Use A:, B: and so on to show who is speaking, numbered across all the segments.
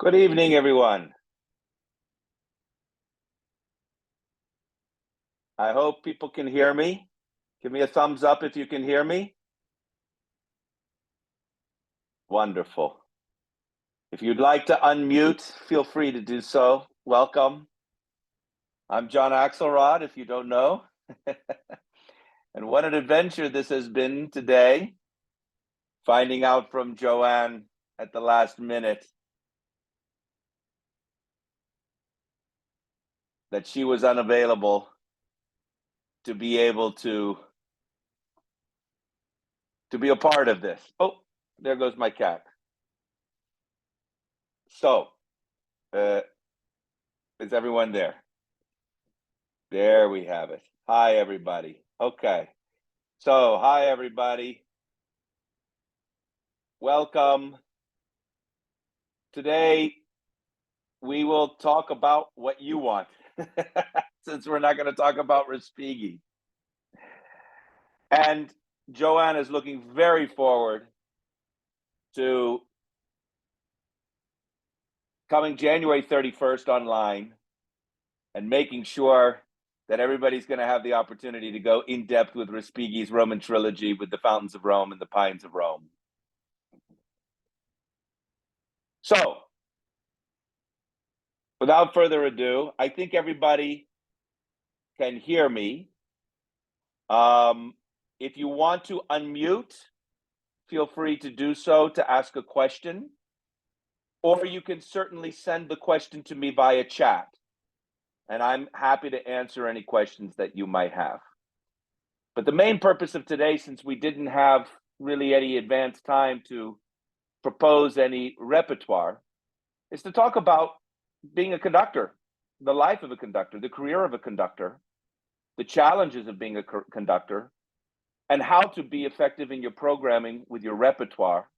A: Good evening, everyone. I hope people can hear me. Give me a thumbs up if you can hear me. Wonderful. If you'd like to unmute, feel free to do so. Welcome. I'm John Axelrod, if you don't know. And what an adventure this has been today, finding out from JoAnn at the last minute that she was unavailable to be able to be a part of this. Oh, there goes my cat. So, is everyone there? There we have it. Hi, everybody. Okay. So, hi, everybody. Welcome. Today, we will talk about what you want, since we're not going to talk about Respighi. And JoAnn is looking very forward to coming January 31st online and making sure that everybody's going to have the opportunity to go in depth with Respighi's Roman trilogy with the Fountains of Rome and the Pines of Rome. So, without further ado, I think everybody can hear me. If you want to unmute, feel free to do so to ask a question, or you can certainly send the question to me via chat, and I'm happy to answer any questions that you might have. But the main purpose of today, since we didn't have really any advanced time to propose any repertoire, is to talk about being a conductor, the life of a conductor, the career of a conductor, the challenges of being a conductor, and how to be effective in your programming with your repertoire.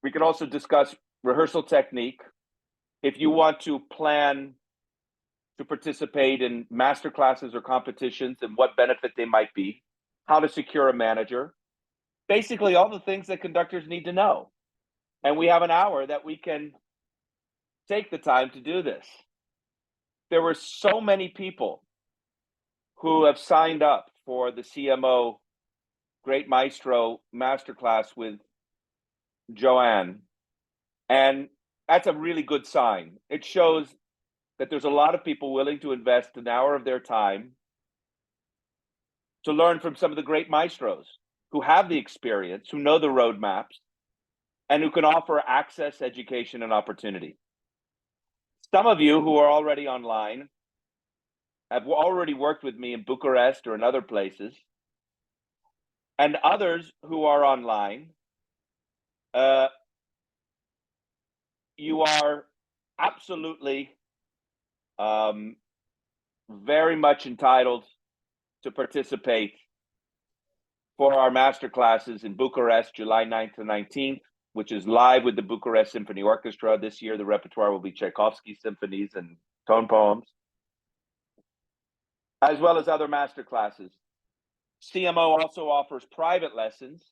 A: We can also discuss rehearsal technique. If you want to plan to participate in master classes or competitions and what benefit they might be, how to secure a manager, basically all the things that conductors need to know. And we have an hour that we can take the time to do this. There were so many people who have signed up for the CMO Great Maestro Masterclass with JoAnn, and that's a really good sign. It shows that there's a lot of people willing to invest an hour of their time to learn from some of the great maestros who have the experience, who know the roadmaps, and who can offer access, education, and opportunity. Some of you who are already online have already worked with me in Bucharest or in other places, and others who are online, you are absolutely very much entitled to participate for our master classes in Bucharest, July 9th to 19th, which is live with the Bucharest Symphony Orchestra. This year, the repertoire will be Tchaikovsky symphonies and tone poems, as well as other master classes. CMO also offers private lessons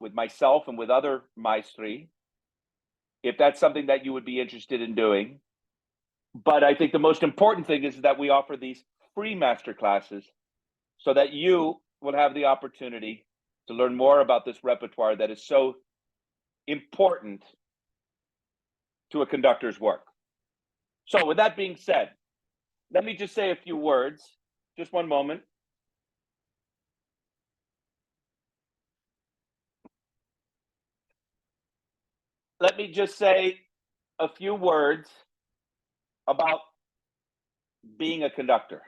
A: with myself and with other maestri, if that's something that you would be interested in doing. But I think the most important thing is that we offer these free master classes so that you will have the opportunity to learn more about this repertoire that is so important to a conductor's work. So with that being said, let me just say a few words. Just one moment. Let me just say a few words about being a conductor.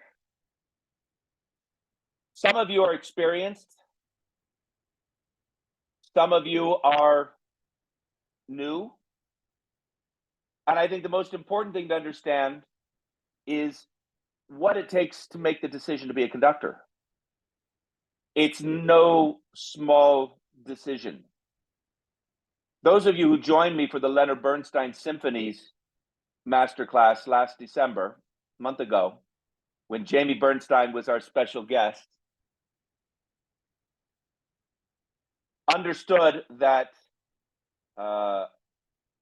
A: Some of you are experienced. Some of you are new. And I think the most important thing to understand is what it takes to make the decision to be a conductor. It's no small decision. Those of you who joined me for the Leonard Bernstein Symphonies Masterclass last December, a month ago, when Jamie Bernstein was our special guest, understood that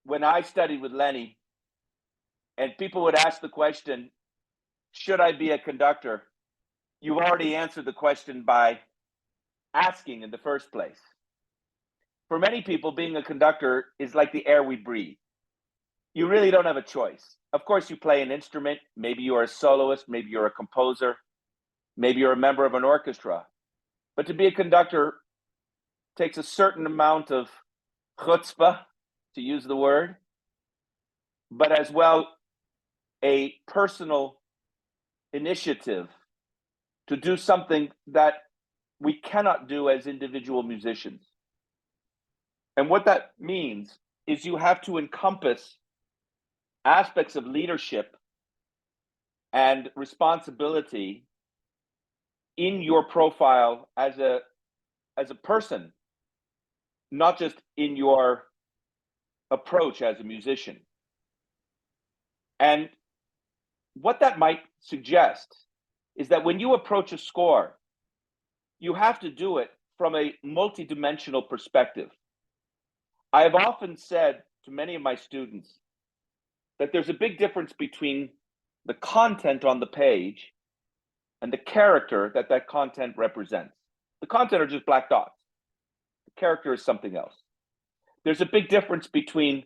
A: when I studied with Lenny, and people would ask the question, should I be a conductor? You've already answered the question by asking in the first place. For many people, being a conductor is like the air we breathe. You really don't have a choice. Of course, you play an instrument. Maybe you're a soloist. Maybe you're a composer. Maybe you're a member of an orchestra. But to be a conductor takes a certain amount of chutzpah, to use the word, but as well a personal initiative to do something that we cannot do as individual musicians. And what that means is you have to encompass aspects of leadership and responsibility in your profile as a person, not just in your approach as a musician. And what that might suggest is that when you approach a score, you have to do it from a multidimensional perspective. I have often said to many of my students that there's a big difference between the content on the page and the character that that content represents. The content are just black dots. The character is something else. There's a big difference between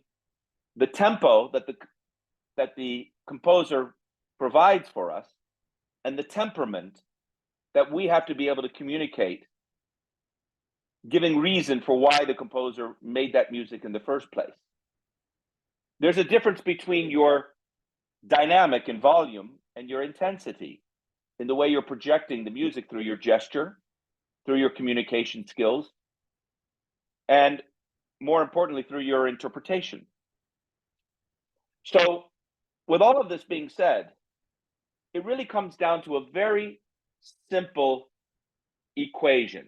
A: the tempo that the composer provides for us and the temperament that we have to be able to communicate, giving reason for why the composer made that music in the first place. There's a difference between your dynamic and volume and your intensity in the way you're projecting the music through your gesture, through your communication skills, and more importantly, through your interpretation. So with all of this being said, it really comes down to a very simple equation.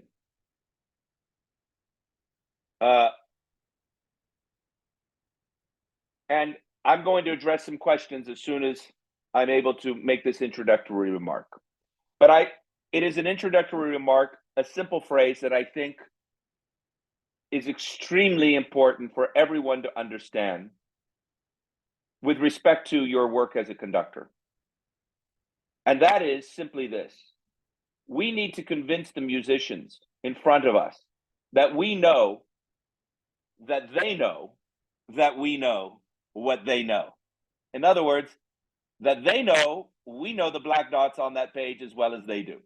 A: And I'm going to address some questions as soon as I'm able to make this introductory remark. But it is an introductory remark, a simple phrase that I think is extremely important for everyone to understand with respect to your work as a conductor. And that is simply this. We need to convince the musicians in front of us that we know that they know that we know what they know. In other words, that they know we know the black dots on that page as well as they do.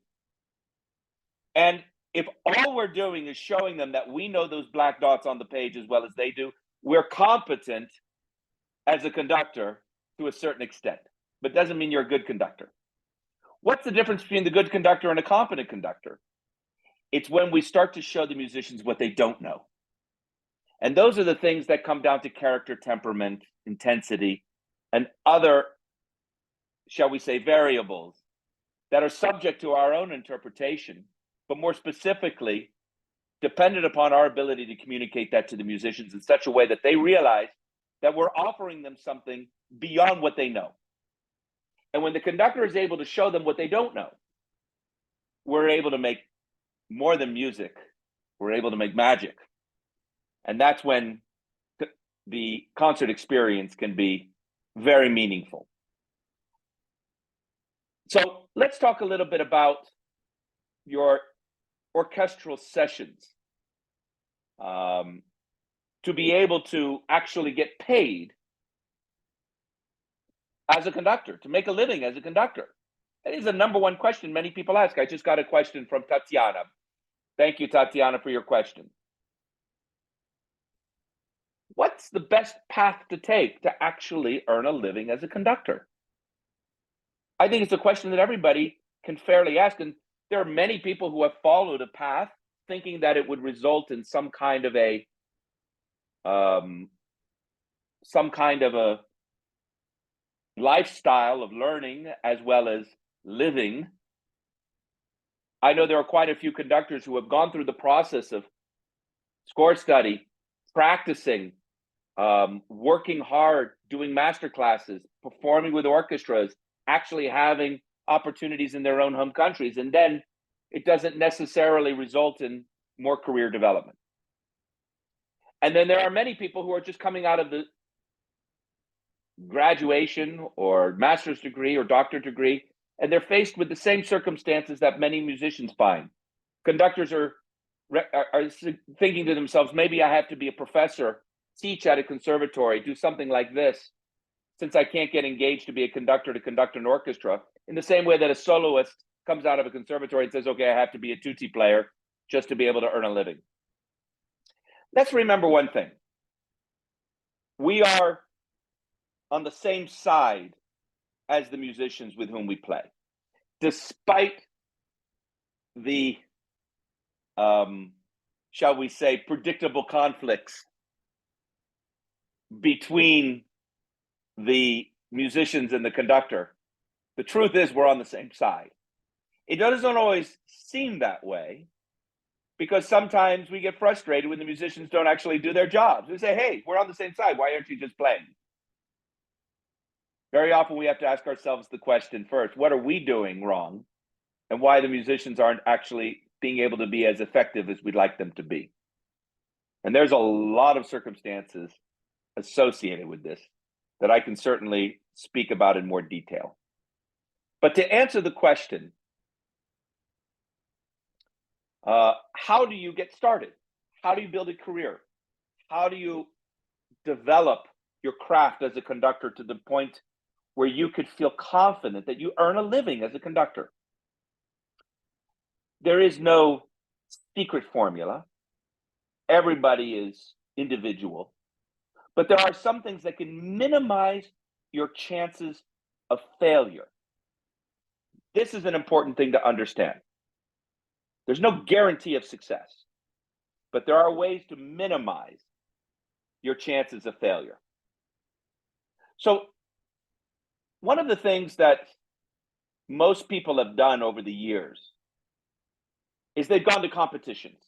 A: And if all we're doing is showing them that we know those black dots on the page as well as they do, we're competent as a conductor to a certain extent, but doesn't mean you're a good conductor. What's the difference between the good conductor and a competent conductor? It's when we start to show the musicians what they don't know. And those are the things that come down to character, temperament, intensity, and other, shall we say, variables that are subject to our own interpretation, but more specifically, dependent upon our ability to communicate that to the musicians in such a way that they realize that we're offering them something beyond what they know. And when the conductor is able to show them what they don't know, we're able to make more than music. We're able to make magic. And that's when the concert experience can be very meaningful. So let's talk a little bit about your orchestral sessions. To be able to actually get paid as a conductor, to make a living as a conductor. That is the number one question many people ask. I just got a question from Tatiana. Thank you, Tatiana, for your question. What's the best path to take to actually earn a living as a conductor? I think it's a question that everybody can fairly ask. And there are many people who have followed a path thinking that it would result in some kind of a lifestyle of learning as well as living. I know there are quite a few conductors who have gone through the process of score study, practicing, working hard, doing master classes, performing with orchestras, actually having opportunities in their own home countries. And then it doesn't necessarily result in more career development. And then there are many people who are just coming out of the graduation or master's degree or doctorate degree, and they're faced with the same circumstances that many musicians find. Conductors are thinking to themselves, maybe I have to be a professor, teach at a conservatory, do something like this, since I can't get engaged to be a conductor to conduct an orchestra, in the same way that a soloist comes out of a conservatory and says, okay, I have to be a tutti player just to be able to earn a living. Let's remember one thing. We are on the same side as the musicians with whom we play. Despite the, shall we say, predictable conflicts between the musicians and the conductor, the truth is we're on the same side. It doesn't always seem that way, because sometimes we get frustrated when the musicians don't actually do their jobs. We say, hey, we're on the same side. Why aren't you just playing? Very often we have to ask ourselves the question first, what are we doing wrong? And why the musicians aren't actually being able to be as effective as we'd like them to be. And there's a lot of circumstances associated with this that I can certainly speak about in more detail. But to answer the question, how do you get started? How do you build a career? How do you develop your craft as a conductor to the point where you could feel confident that you earn a living as a conductor? There is no secret formula. Everybody is individual. But there are some things that can minimize your chances of failure. This is an important thing to understand. There's no guarantee of success, but there are ways to minimize your chances of failure. So one of the things that most people have done over the years is they've gone to competitions.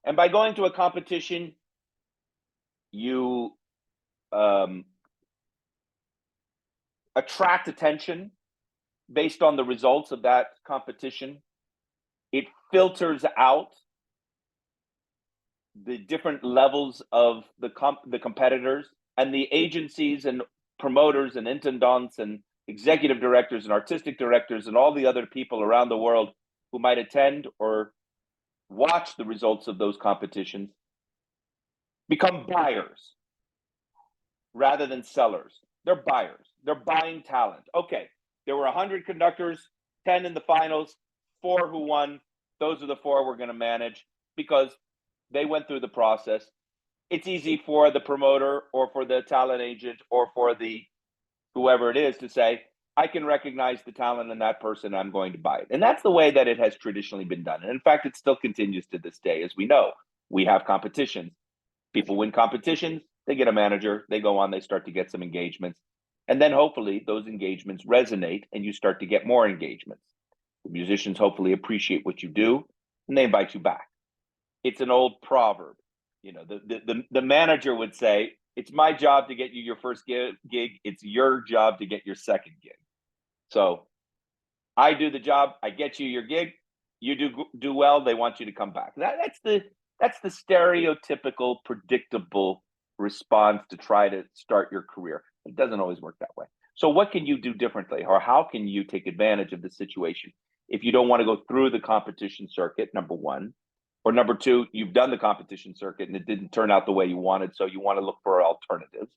A: And by going to a competition, you attract attention based on the results of that competition. It filters out the different levels of the competitors, and the agencies and promoters and intendants and executive directors and artistic directors and all the other people around the world who might attend or watch the results of those competitions become buyers rather than sellers. They're buyers. They're buying talent. Okay, there were 100 conductors, 10 in the finals, 4 who won. Those are the 4 we're going to manage because they went through the process. It's easy for the promoter or for the talent agent or for the whoever it is to say, I can recognize the talent in that person, I'm going to buy it. And that's the way that it has traditionally been done. And in fact, it still continues to this day. As we know, we have competitions. People win competitions, they get a manager, they go on, they start to get some engagements. And then hopefully those engagements resonate and you start to get more engagements. The musicians hopefully appreciate what you do and they invite you back. It's an old proverb. You know, the manager would say, it's my job to get you your first gig. It's your job to get your second gig. So I do the job. I get you your gig. You do well. They want you to come back. That's the stereotypical, predictable response to try to start your career. It doesn't always work that way. So what can you do differently, or how can you take advantage of the situation if you don't want to go through the competition circuit, number one, or number two, you've done the competition circuit and it didn't turn out the way you wanted, so you want to look for alternatives.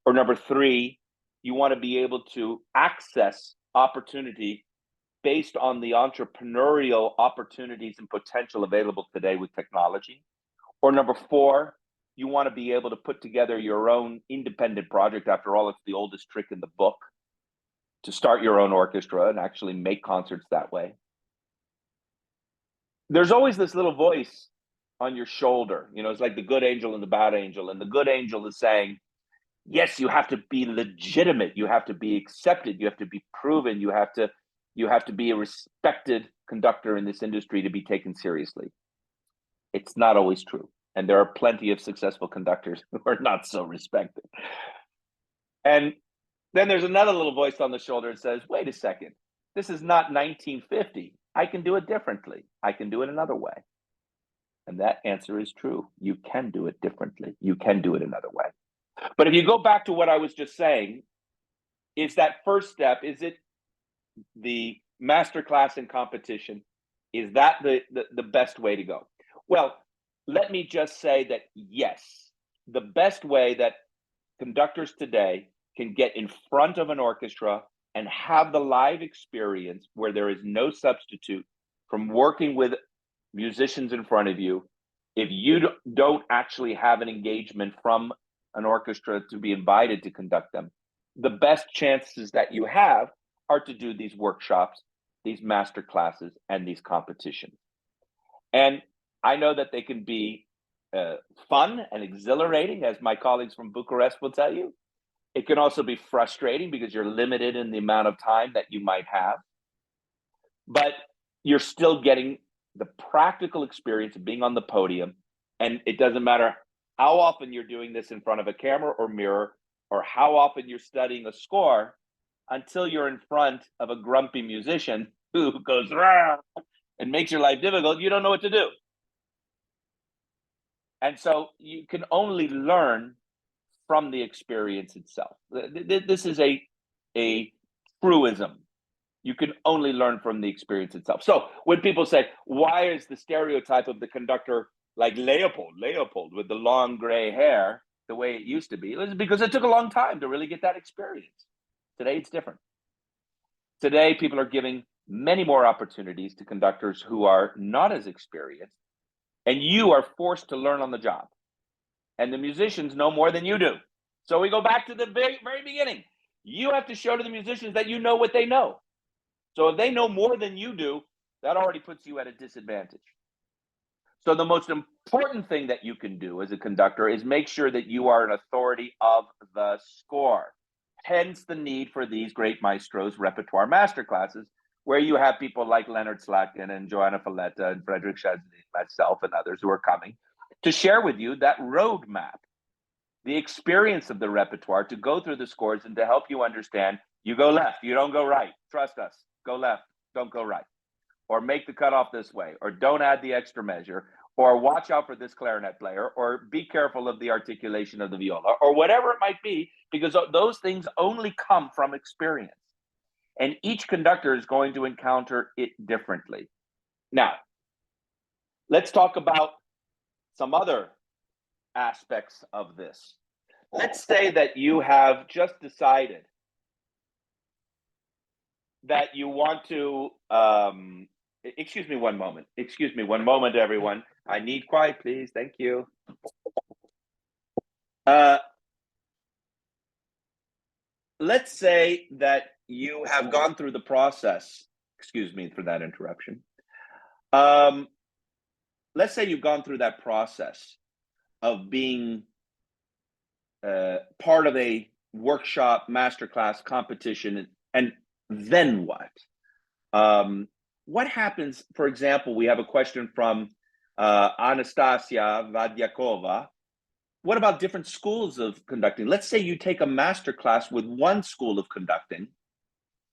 A: Or number three, you want to be able to access opportunity based on the entrepreneurial opportunities and potential available today with technology. Or number four, you want to be able to put together your own independent project. After all, it's the oldest trick in the book to start your own orchestra and actually make concerts that way. There's always this little voice on your shoulder. You know, it's like the good angel and the bad angel. And the good angel is saying, yes, you have to be legitimate. You have to be accepted. You have to be proven. You have to be a respected conductor in this industry to be taken seriously. It's not always true. And there are plenty of successful conductors who are not so respected. And then there's another little voice on the shoulder that says, wait a second, this is not 1950. I can do it differently. I can do it another way. And that answer is true. You can do it differently. You can do it another way. But if you go back to what I was just saying, is that first step, is it the masterclass in competition? Is that the best way to go? Well, let me just say that yes, the best way that conductors today can get in front of an orchestra and have the live experience where there is no substitute from working with musicians in front of you, if you don't actually have an engagement from an orchestra to be invited to conduct them, the best chances that you have are to do these workshops, these master classes, and these competitions. And I know that they can be fun and exhilarating, as my colleagues from Bucharest will tell you. It can also be frustrating because you're limited in the amount of time that you might have. But you're still getting the practical experience of being on the podium. And it doesn't matter how often you're doing this in front of a camera or mirror, or how often you're studying a score, until you're in front of a grumpy musician who goes rah and makes your life difficult, you don't know what to do. And so you can only learn from the experience itself. This is a truism. You can only learn from the experience itself. So when people say, why is the stereotype of the conductor like Leopold with the long gray hair, the way it used to be? It was because it took a long time to really get that experience. Today, it's different. Today, people are giving many more opportunities to conductors who are not as experienced, and you are forced to learn on the job. And the musicians know more than you do. So we go back to the very beginning. You have to show to the musicians that you know what they know. So if they know more than you do, that already puts you at a disadvantage. So the most important thing that you can do as a conductor is make sure that you are an authority of the score. Hence the need for these Great Maestros repertoire masterclasses, where you have people like Leonard Slatkin and JoAnn Falletta and Frederick Chesney, myself and others who are coming to share with you that roadmap, the experience of the repertoire, to go through the scores and to help you understand, you go left, you don't go right. Trust us, go left, don't go right. Or make the cutoff this way, or don't add the extra measure, or watch out for this clarinet player, or be careful of the articulation of the viola, or whatever it might be, because those things only come from experience. And each conductor is going to encounter it differently. Now, let's talk about some other aspects of this. Let's say that you have just decided that you want to, excuse me one moment, everyone. I need quiet, please, thank you. Let's say that you have gone through the process, excuse me for that interruption. Let's say you've gone through that process of being part of a workshop, masterclass, competition, and then what? What happens, for example, we have a question from Anastasia Vadyakova. What about different schools of conducting? Let's say you take a master class with one school of conducting,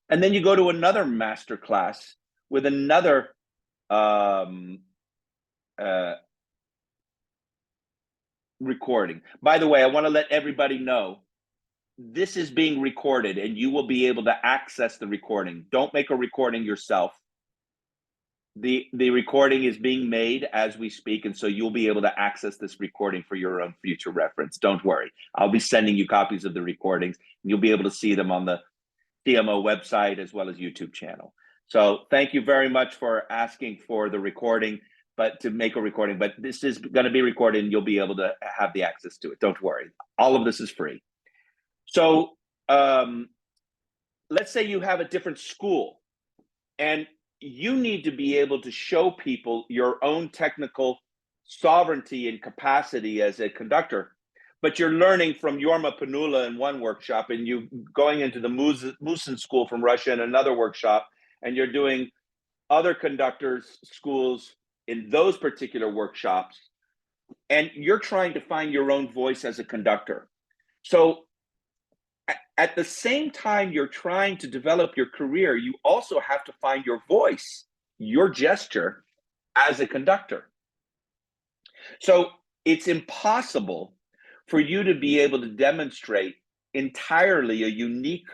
A: and then you go to another master class with another recording. By the way, I want to let everybody know this is being recorded and you will be able to access the recording. Don't make a recording yourself. The recording is being made as we speak, and so you'll be able to access this recording for your own future reference. Don't worry. I'll be sending you copies of the recordings, and you'll be able to see them on the CMO website as well as YouTube channel. So thank you very much for asking for the recording, but to make a recording, but this is going to be recorded and you'll be able to have the access to it. Don't worry. All of this is free. So let's say you have a different school and you need to be able to show people your own technical sovereignty and capacity as a conductor, but you're learning from Jorma Panula in one workshop and you going into the Musin school from Russia in another workshop, and you're doing other conductors schools in those particular workshops, and you're trying to find your own voice as a conductor. So at the same time you're trying to develop your career, you also have to find your voice, your gesture as a conductor. So it's impossible for you to be able to demonstrate entirely a unique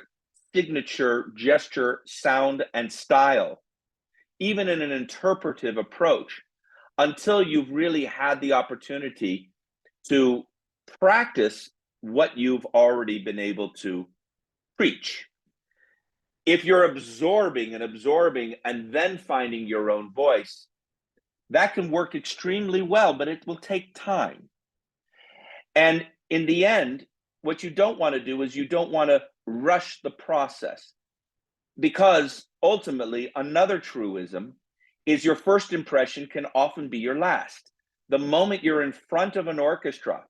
A: signature, gesture, sound, and style, even in an interpretive approach, until you've really had the opportunity to practice what you've already been able to preach. If you're absorbing and then finding your own voice, that can work extremely well, but it will take time. And in the end, what you don't want to do is you don't want to rush the process, because ultimately another truism is your first impression can often be your last. The moment you're in front of an orchestra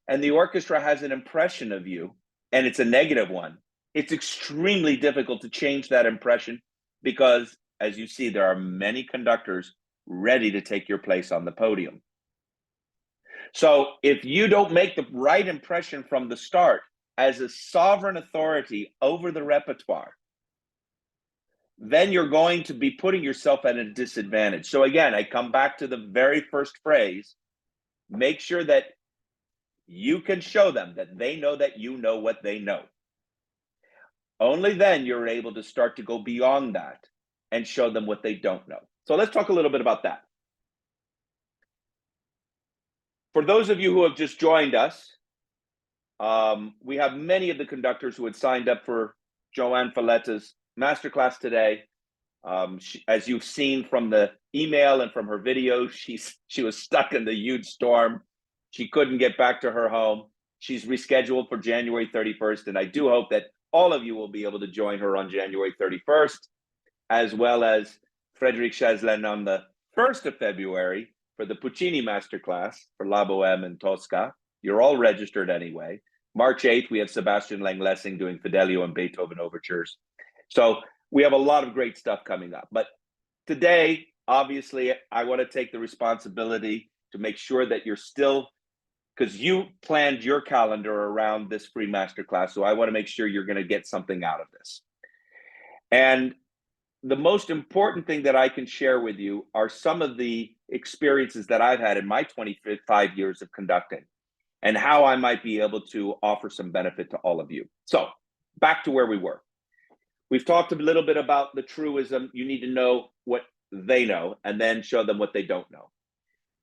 A: and the orchestra has an impression of you and it's a negative one, it's extremely difficult to change that impression, because as you see, there are many conductors ready to take your place on the podium. So if you don't make the right impression from the start as a sovereign authority over the repertoire, then you're going to be putting yourself at a disadvantage. So again, I come back to the very first phrase: make sure that you can show them that they know that you know what they know. Only then you're able to start to go beyond that and show them what they don't know. So let's talk a little bit about that. For those of you who have just joined us, we have many of the conductors who had signed up for JoAnn Falletta's Masterclass today. As you've seen from the email and from her video, she was stuck in the huge storm. She couldn't get back to her home. She's rescheduled for January 31st, and I do hope that all of you will be able to join her on January 31st, as well as Frédéric Chazelain on the 1st of February for the Puccini Masterclass for La Bohème and Tosca. You're all registered anyway. March 8th, we have Sebastian Lang-Lessing doing Fidelio and Beethoven overtures. So we have a lot of great stuff coming up. But today, obviously, I want to take the responsibility to make sure that you're still, because you planned your calendar around this free masterclass, so I want to make sure you're going to get something out of this. And the most important thing that I can share with you are some of the experiences that I've had in my 25 years of conducting, and how I might be able to offer some benefit to all of you. So back to where we were. We've talked a little bit about the truism: you need to know what they know and then show them what they don't know.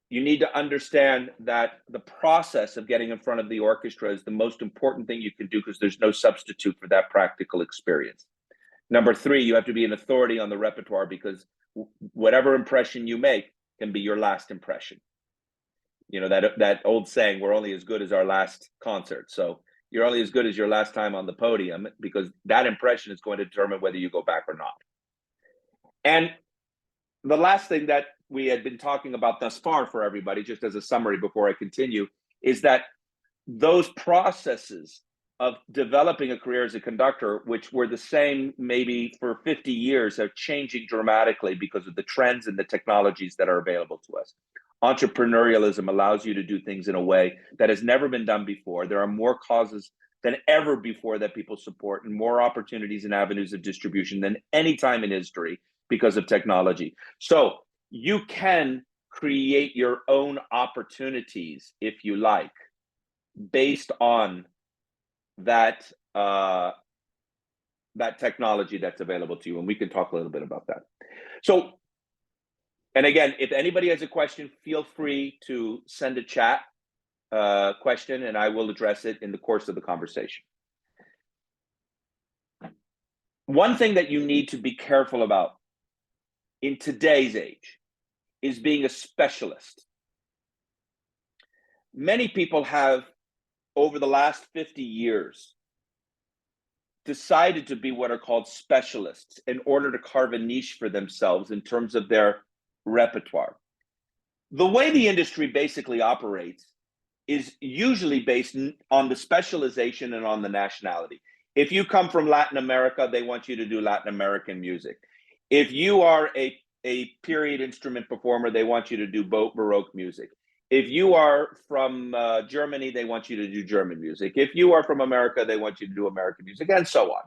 A: You need to understand that the process of getting in front of the orchestra is the most important thing you can do, because there's no substitute for that practical experience. Number 3, you have to be an authority on the repertoire, because whatever impression you make can be your last impression. You know, that old saying, we're only as good as our last concert. So you're only as good as your last time on the podium, because that impression is going to determine whether you go back or not. And the last thing that we had been talking about thus far for everybody, just as a summary before I continue, is that those processes of developing a career as a conductor, which were the same maybe for 50 years, are changing dramatically because of the trends and the technologies that are available to us. Entrepreneurialism allows you to do things in a way that has never been done before. There are more causes than ever before that people support, and more opportunities and avenues of distribution than any time in history because of technology. So you can create your own opportunities, if you like, based on that that technology that's available to you, and we can talk a little bit about that. So, and again, if anybody has a question, feel free to send a chat question, and I will address it in the course of the conversation. One thing that you need to be careful about in today's age is being a specialist. Many people have, over the last 50 years, decided to be what are called specialists in order to carve a niche for themselves in terms of their repertoire. The way the industry basically operates is usually based on the specialization and on the nationality. If you come from Latin America, they want you to do Latin American music. If you are a period instrument performer, they want you to do Baroque music. If you are from Germany, they want you to do German music. If you are from America, they want you to do American music, and so on.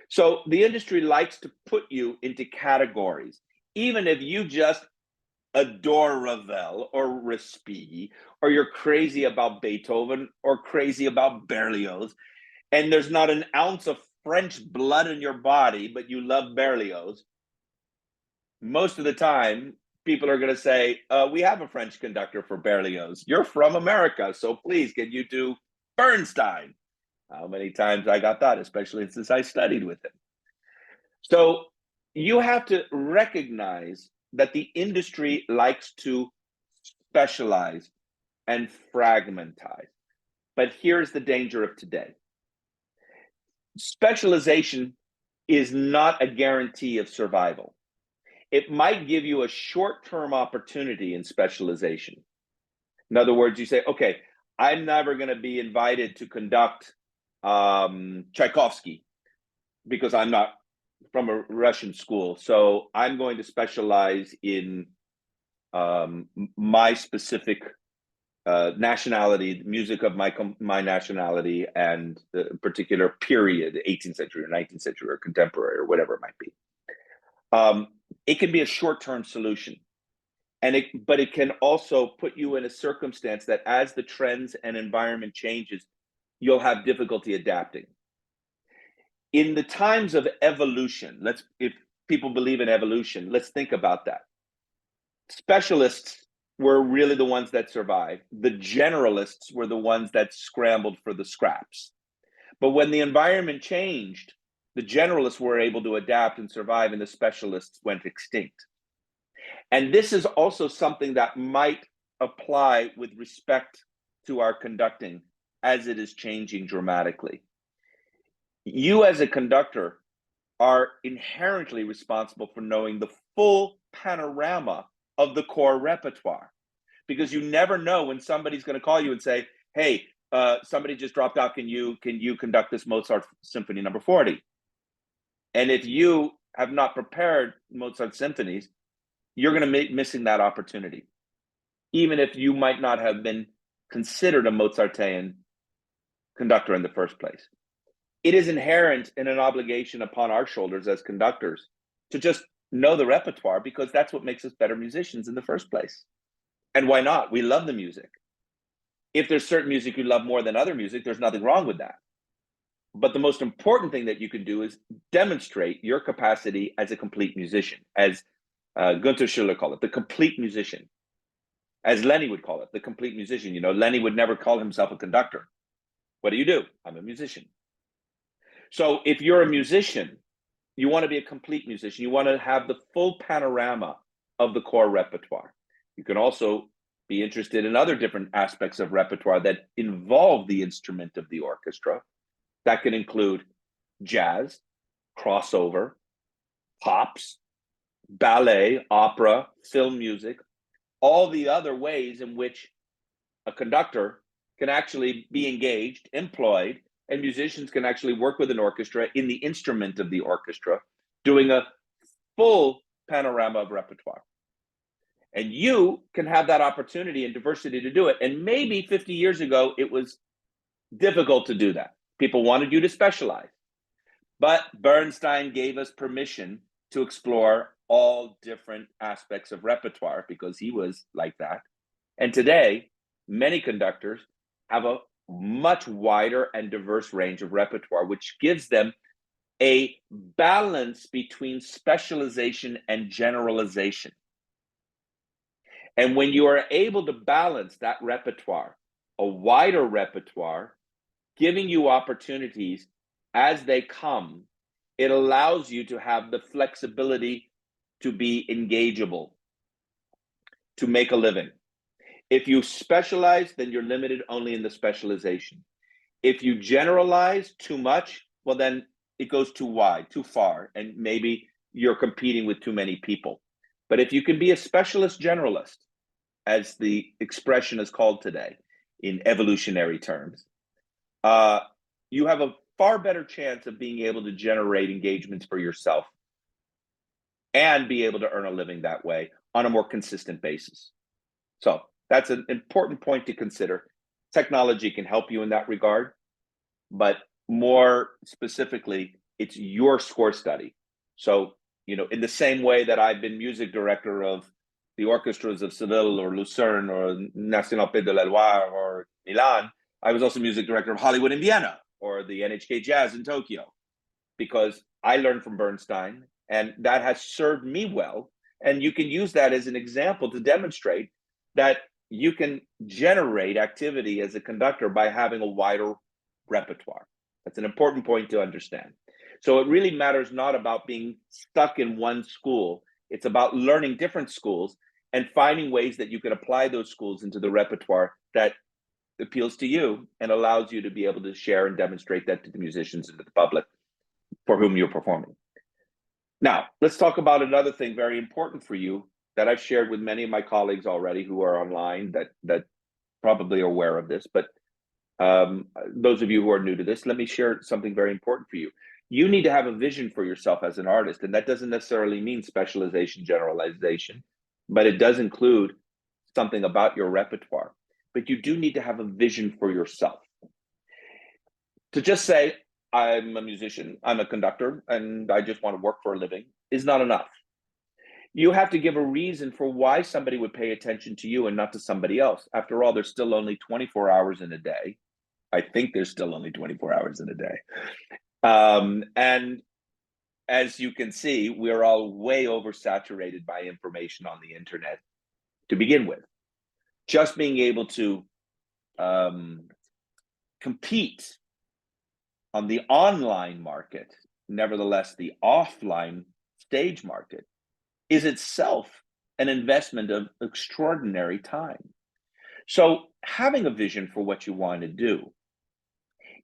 A: So the industry likes to put you into categories, even if you just adore Ravel or Respighi, or you're crazy about Beethoven or crazy about Berlioz, and there's not an ounce of French blood in your body, but you love Berlioz, most of the time, people are going to say, we have a French conductor for Berlioz. You're from America, so please, can you do Bernstein? How many times I got that, especially since I studied with him. So you have to recognize that the industry likes to specialize and fragmentize. But here's the danger of today. Specialization is not a guarantee of survival. It might give you a short-term opportunity in specialization. In other words, you say, okay, I'm never going to be invited to conduct Tchaikovsky because I'm not from a Russian school. So I'm going to specialize in my specific nationality, music of my nationality, and the particular period, 18th century or 19th century or contemporary or whatever it might be. It can be a short-term solution, but it can also put you in a circumstance that as the trends and environment changes, you'll have difficulty adapting. In the times of evolution, if people believe in evolution, let's think about that. Specialists were really the ones that survived. The generalists were the ones that scrambled for the scraps. But when the environment changed, the generalists were able to adapt and survive, and the specialists went extinct. And this is also something that might apply with respect to our conducting as it is changing dramatically. You as a conductor are inherently responsible for knowing the full panorama of the core repertoire, because you never know when somebody's going to call you and say, hey, somebody just dropped out, can you conduct this Mozart Symphony number 40? And if you have not prepared Mozart symphonies, you're going to be missing that opportunity, even if you might not have been considered a Mozartian conductor in the first place. It is inherent in an obligation upon our shoulders as conductors to just know the repertoire, because that's what makes us better musicians in the first place. And why not? We love the music. If there's certain music you love more than other music, there's nothing wrong with that. But the most important thing that you can do is demonstrate your capacity as a complete musician, as Gunther Schuller called it, the complete musician. As Lenny would call it, the complete musician. You know, Lenny would never call himself a conductor. What do? I'm a musician. So if you're a musician, you want to be a complete musician. You want to have the full panorama of the core repertoire. You can also be interested in other different aspects of repertoire that involve the instrument of the orchestra. That can include jazz, crossover, pops, ballet, opera, film music, all the other ways in which a conductor can actually be engaged, employed, and musicians can actually work with an orchestra in the instrument of the orchestra, doing a full panorama of repertoire. And you can have that opportunity and diversity to do it. And maybe 50 years ago, it was difficult to do that. People wanted you to specialize. But Bernstein gave us permission to explore all different aspects of repertoire because he was like that. And today, many conductors have a much wider and diverse range of repertoire, which gives them a balance between specialization and generalization. And when you are able to balance that repertoire, a wider repertoire, giving you opportunities as they come, it allows you to have the flexibility to be engageable, to make a living. If you specialize, then you're limited only in the specialization. If you generalize too much, well, then it goes too wide, too far, and maybe you're competing with too many people. But if you can be a specialist generalist, as the expression is called today in evolutionary terms, you have a far better chance of being able to generate engagements for yourself and be able to earn a living that way on a more consistent basis. So that's an important point to consider. Technology can help you in that regard, but more specifically, it's your score study. So, you know, in the same way that I've been music director of the orchestras of Seville or Lucerne or National Pays de la Loire or Milan. I was also music director of Hollywood in Vienna or the NHK Jazz in Tokyo, because I learned from Bernstein, and that has served me well. And you can use that as an example to demonstrate that you can generate activity as a conductor by having a wider repertoire. That's an important point to understand. So it really matters not about being stuck in one school. It's about learning different schools and finding ways that you can apply those schools into the repertoire that appeals to you and allows you to be able to share and demonstrate that to the musicians and to the public for whom you're performing. Now, let's talk about another thing very important for you that I've shared with many of my colleagues already who are online that probably are aware of this, but those of you who are new to this, let me share something very important for you. You need to have a vision for yourself as an artist, and that doesn't necessarily mean specialization, generalization, but it does include something about your repertoire. But you do need to have a vision for yourself. To just say, I'm a musician, I'm a conductor, and I just want to work for a living is not enough. You have to give a reason for why somebody would pay attention to you and not to somebody else. After all, there's still only 24 hours in a day. I think there's still only 24 hours in a day. And as you can see, we're all way oversaturated by information on the internet to begin with. Just being able to compete on the online market, nevertheless, the offline stage market is itself an investment of extraordinary time. So having a vision for what you want to do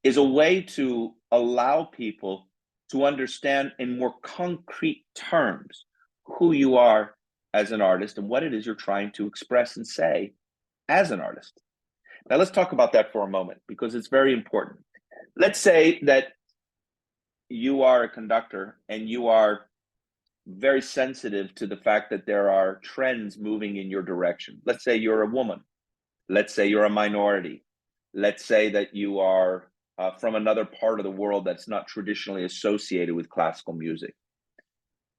A: is a way to allow people to understand in more concrete terms who you are as an artist and what it is you're trying to express and say as an artist. Now let's talk about that for a moment, because it's very important. Let's say that you are a conductor and you are very sensitive to the fact that there are trends moving in your direction. Let's say you're a woman. Let's say you're a minority. Let's say that you are from another part of the world that's not traditionally associated with classical music.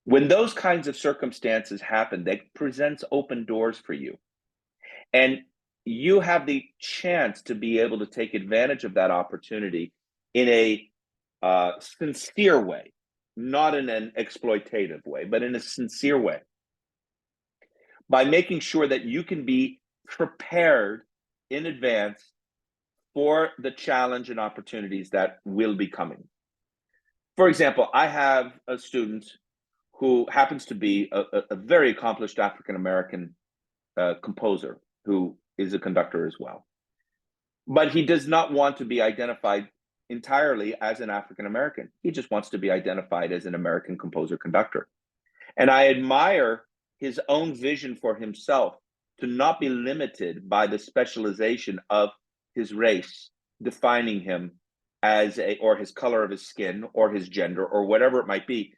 A: When those kinds of circumstances happen, that presents open doors for you. And you have the chance to be able to take advantage of that opportunity in a sincere way, not in an exploitative way, but in a sincere way, by making sure that you can be prepared in advance for the challenge and opportunities that will be coming. For example, I have a student who happens to be a very accomplished African-American composer who is a conductor as well. But he does not want to be identified entirely as an African-American. He just wants to be identified as an American composer-conductor. And I admire his own vision for himself to not be limited by the specialization of his race defining him as or his color of his skin or his gender or whatever it might be,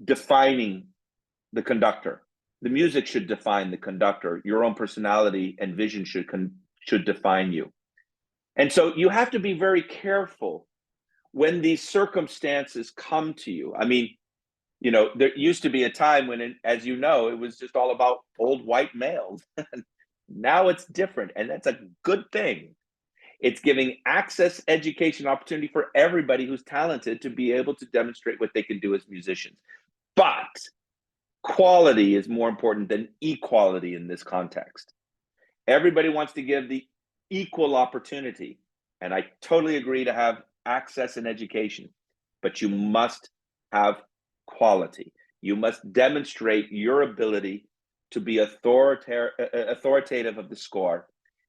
A: defining the conductor. The music should define the conductor. Your own personality and vision should define you. And so you have to be very careful when these circumstances come to you. I mean, you know, there used to be a time when, as you know, it was just all about old white males. Now it's different, and that's a good thing. It's giving access, education, opportunity for everybody who's talented to be able to demonstrate what they can do as musicians. But quality is more important than equality in this context. Everybody wants to give the equal opportunity, and I totally agree to have access and education, but you must have quality. You must demonstrate your ability to be authoritative of the score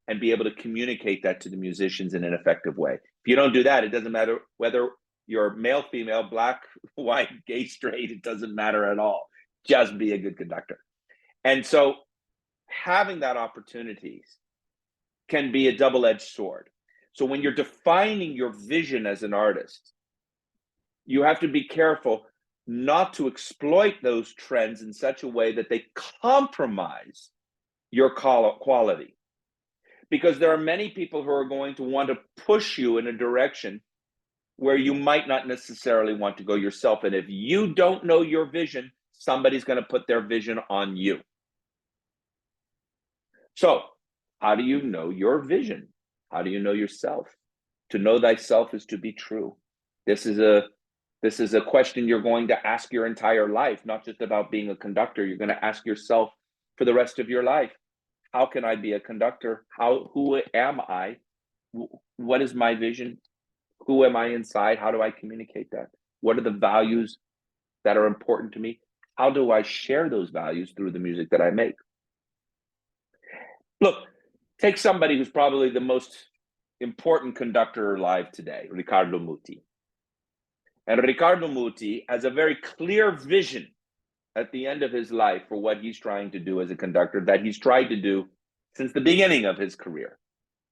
A: and be able to communicate that to the musicians in an effective way. If you don't do that, it doesn't matter whether you're male, female, black, white, gay, straight, it doesn't matter at all. Just be a good conductor. And so having that opportunities can be a double-edged sword. So when you're defining your vision as an artist, you have to be careful not to exploit those trends in such a way that they compromise your quality. Because there are many people who are going to want to push you in a direction where you might not necessarily want to go yourself. And if you don't know your vision, somebody's going to put their vision on you. So how do you know your vision? How do you know yourself? To know thyself is to be true. This is a question you're going to ask your entire life, not just about being a conductor. You're going to ask yourself for the rest of your life. How can I be a conductor? Who am I? What is my vision? Who am I inside? How do I communicate that? What are the values that are important to me? How do I share those values through the music that I make? Look, take somebody who's probably the most important conductor alive today, Riccardo Muti. And Riccardo Muti has a very clear vision at the end of his life for what he's trying to do as a conductor, that he's tried to do since the beginning of his career.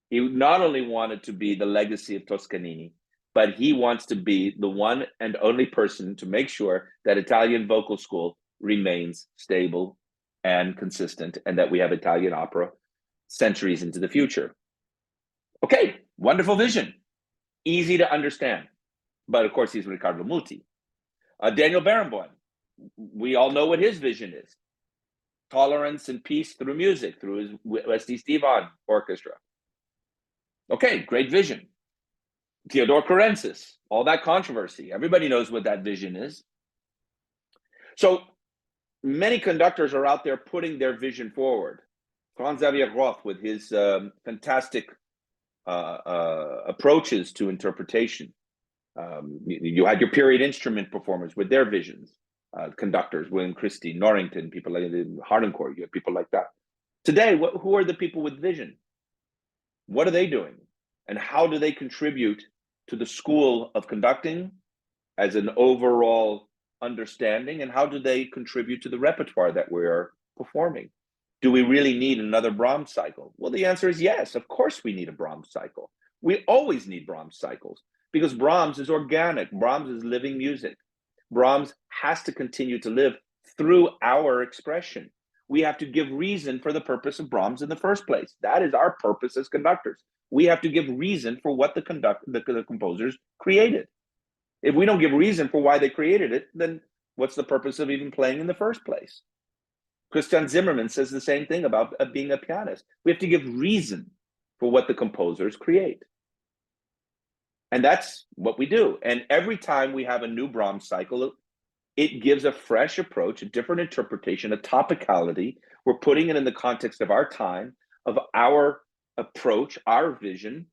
A: He not only wanted to be the legacy of Toscanini, but he wants to be the one and only person to make sure that Italian vocal school remains stable and consistent, and that we have Italian opera centuries into the future. Okay, wonderful vision, easy to understand. But of course, he's Riccardo Muti. Daniel Barenboim, we all know what his vision is. Tolerance and peace through music, through his Westy Stevan orchestra. Okay, great vision. Theodore Karensis, all that controversy. Everybody knows what that vision is. So many conductors are out there putting their vision forward. Franz Xavier Roth with his fantastic approaches to interpretation. You had your period instrument performers with their visions. Conductors, William Christie, Norrington, people like Harnoncourt, you have people like that. Today, who are the people with vision? What are they doing? And how do they contribute to the school of conducting as an overall understanding? And how do they contribute to the repertoire that we're performing? Do we really need another Brahms cycle? Well, the answer is yes. Of course we need a Brahms cycle. We always need Brahms cycles because Brahms is organic. Brahms is living music. Brahms has to continue to live through our expression. We have to give reason for the purpose of Brahms in the first place. That is our purpose as conductors. We have to give reason for what the composers created. If we don't give reason for why they created it, then what's the purpose of even playing in the first place? Christian Zimmermann says the same thing about being a pianist. We have to give reason for what the composers create. And that's what we do. And every time we have a new Brahms cycle, it gives a fresh approach, a different interpretation, a topicality. We're putting it in the context of our time, of our approach, our vision.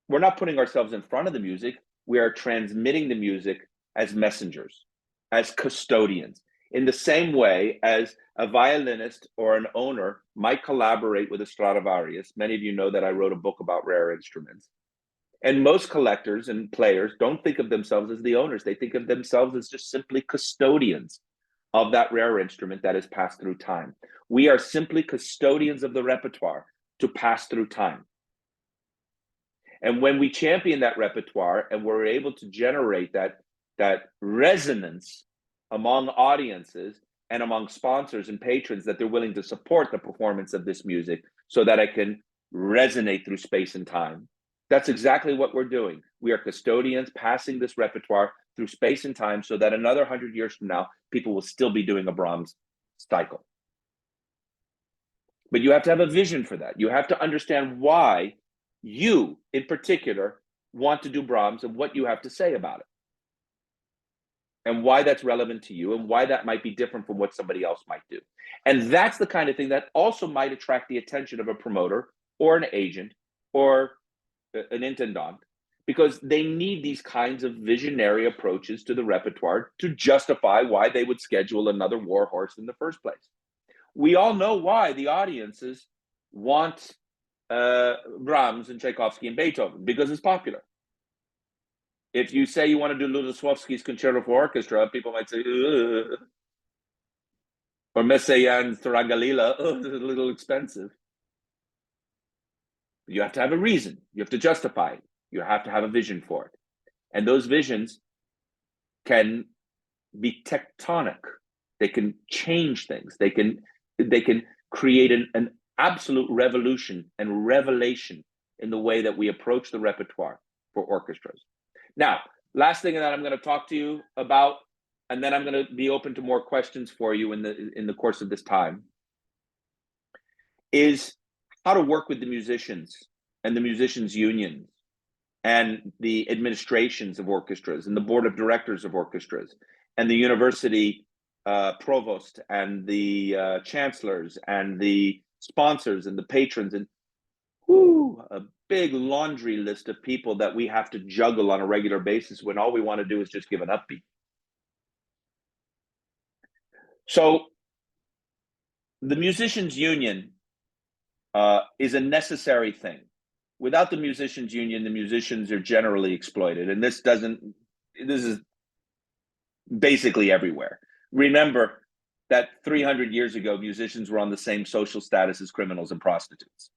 A: We're not putting ourselves in front of the music. We are transmitting the music as messengers, as custodians, in the same way as a violinist or an owner might collaborate with a Stradivarius. Many of you know that I wrote a book about rare instruments. And most collectors and players don't think of themselves as the owners. They think of themselves as just simply custodians of that rare instrument that has passed through time. We are simply custodians of the repertoire to pass through time. And when we champion that repertoire and we're able to generate that resonance among audiences and among sponsors and patrons, that they're willing to support the performance of this music so that it can resonate through space and time. That's exactly what we're doing. We are custodians passing this repertoire through space and time so that another 100 years from now, people will still be doing a Brahms cycle. But you have to have a vision for that. You have to understand why you, in particular, want to do Brahms and what you have to say about it. And why that's relevant to you and why that might be different from what somebody else might do. And that's the kind of thing that also might attract the attention of a promoter or an agent or an intendant, because they need these kinds of visionary approaches to the repertoire to justify why they would schedule another war horse in the first place. We all know why the audiences want Brahms and Tchaikovsky and Beethoven, because it's popular. If you say you want to do Lutoslawski's Concerto for Orchestra, people might say, ugh. Or Messiaen's Tarangalila, oh, it's a little expensive. You have to have a reason. You have to justify it. You have to have a vision for it. And those visions can be tectonic. They can change things. They can create an absolute revolution and revelation in the way that we approach the repertoire for orchestras. Now, last thing that I'm going to talk to you about, and then I'm going to be open to more questions for you in the course of this time, is how to work with the musicians and the musicians unions and the administrations of orchestras and the board of directors of orchestras and the university provost and the chancellors and the sponsors and the patrons, and a big laundry list of people that we have to juggle on a regular basis when all we want to do is just give an upbeat. So the musicians union is a necessary thing. Without the musicians union, the musicians are generally exploited, and this is basically everywhere. Remember that 300 years ago, musicians were on the same social status as criminals and prostitutes.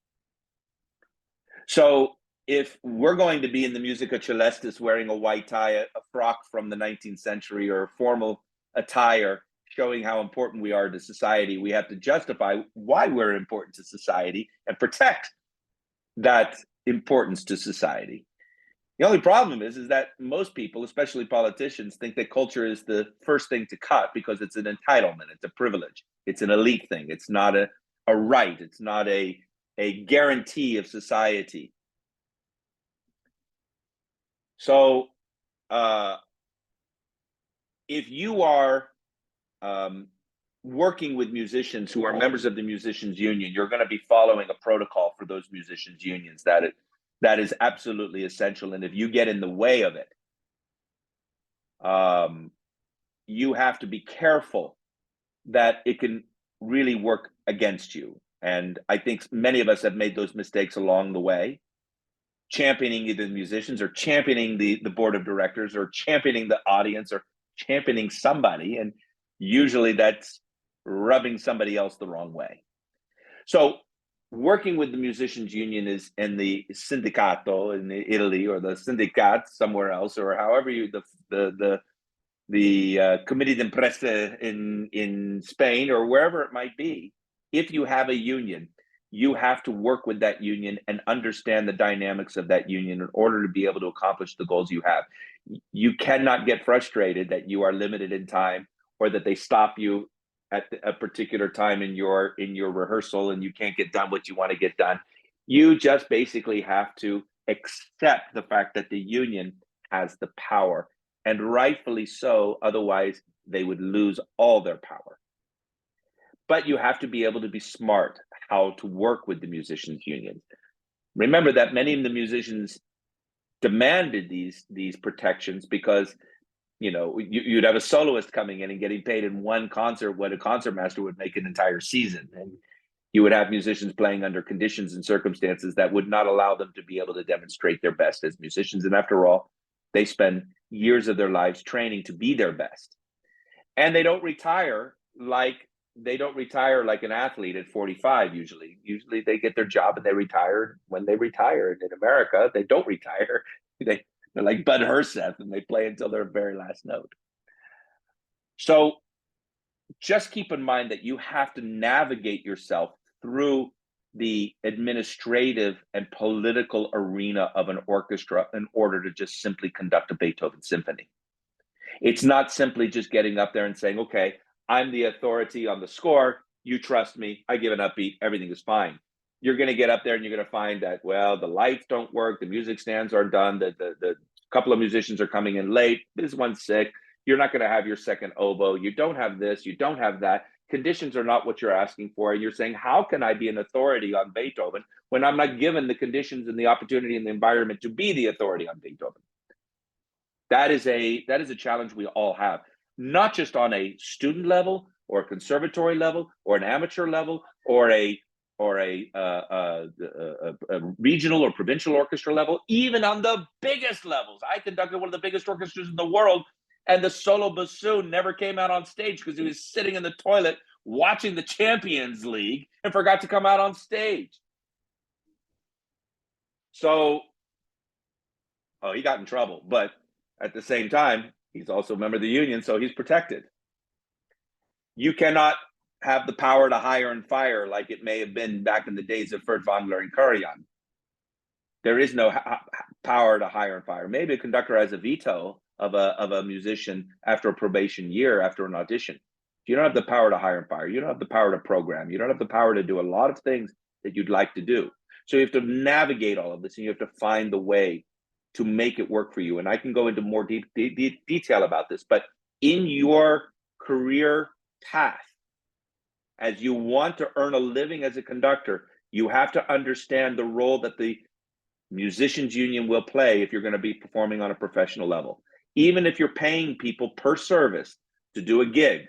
A: So if we're going to be in the Musica Celestis wearing a white tie, a frock from the 19th century, or formal attire showing how important we are to society, we have to justify why we're important to society and protect that importance to society. The only problem is that most people, especially politicians, think that culture is the first thing to cut because it's an entitlement, it's a privilege, it's an elite thing, it's not a right, it's not a guarantee of society. So if you are working with musicians who are members of the musicians union, you're going to be following a protocol for those musicians unions that is absolutely essential. And if you get in the way of it, you have to be careful that it can really work against you. And I think many of us have made those mistakes along the way, championing either the musicians or championing the board of directors or championing the audience or championing somebody. And usually that's rubbing somebody else the wrong way. So working with the musicians union is in the sindacato in Italy, or the syndicat somewhere else, or however you the comité d'impresa in Spain, or wherever it might be. If you have a union, you have to work with that union and understand the dynamics of that union in order to be able to accomplish the goals you have. You cannot get frustrated that you are limited in time, or that they stop you at a particular time in your rehearsal and you can't get done what you want to get done. You just basically have to accept the fact that the union has the power, and rightfully so, otherwise they would lose all their power. But you have to be able to be smart how to work with the musicians union. Remember that many of the musicians demanded these protections because, you know, you'd have a soloist coming in and getting paid in one concert what a concertmaster would make an entire season. And you would have musicians playing under conditions and circumstances that would not allow them to be able to demonstrate their best as musicians. And after all, they spend years of their lives training to be their best. And they don't retire like an athlete at 45 usually. Usually they get their job and they retire when they retire. And in America, they don't retire. They're like Bud Herseth, and they play until their very last note. So just keep in mind that you have to navigate yourself through the administrative and political arena of an orchestra in order to just simply conduct a Beethoven symphony. It's not simply just getting up there and saying, okay, I'm the authority on the score, you trust me, I give an upbeat, everything is fine. You're going to get up there and you're going to find that, well, the lights don't work, the music stands aren't done, the couple of musicians are coming in late, this one's sick, you're not going to have your second oboe, you don't have this, you don't have that, conditions are not what you're asking for, and you're saying, how can I be an authority on Beethoven when I'm not given the conditions and the opportunity and the environment to be the authority on Beethoven? That is a challenge we all have, not just on a student level or a conservatory level or an amateur level or a regional or provincial orchestra level, even on the biggest levels. I conducted one of the biggest orchestras in the world, and the solo bassoon never came out on stage because he was sitting in the toilet watching the Champions League and forgot to come out on stage. So, he got in trouble, but at the same time, he's also a member of the union, so he's protected. You cannot have the power to hire and fire like it may have been back in the days of Furtwängler and Karajan. There is no power to hire and fire. Maybe a conductor has a veto of a musician after a probation year, after an audition. You don't have the power to hire and fire. You don't have the power to program. You don't have the power to do a lot of things that you'd like to do. So you have to navigate all of this, and you have to find the way to make it work for you. And I can go into more detail about this, but in your career path, as you want to earn a living as a conductor, you have to understand the role that the musicians union will play if you're going to be performing on a professional level. Even if you're paying people per service to do a gig,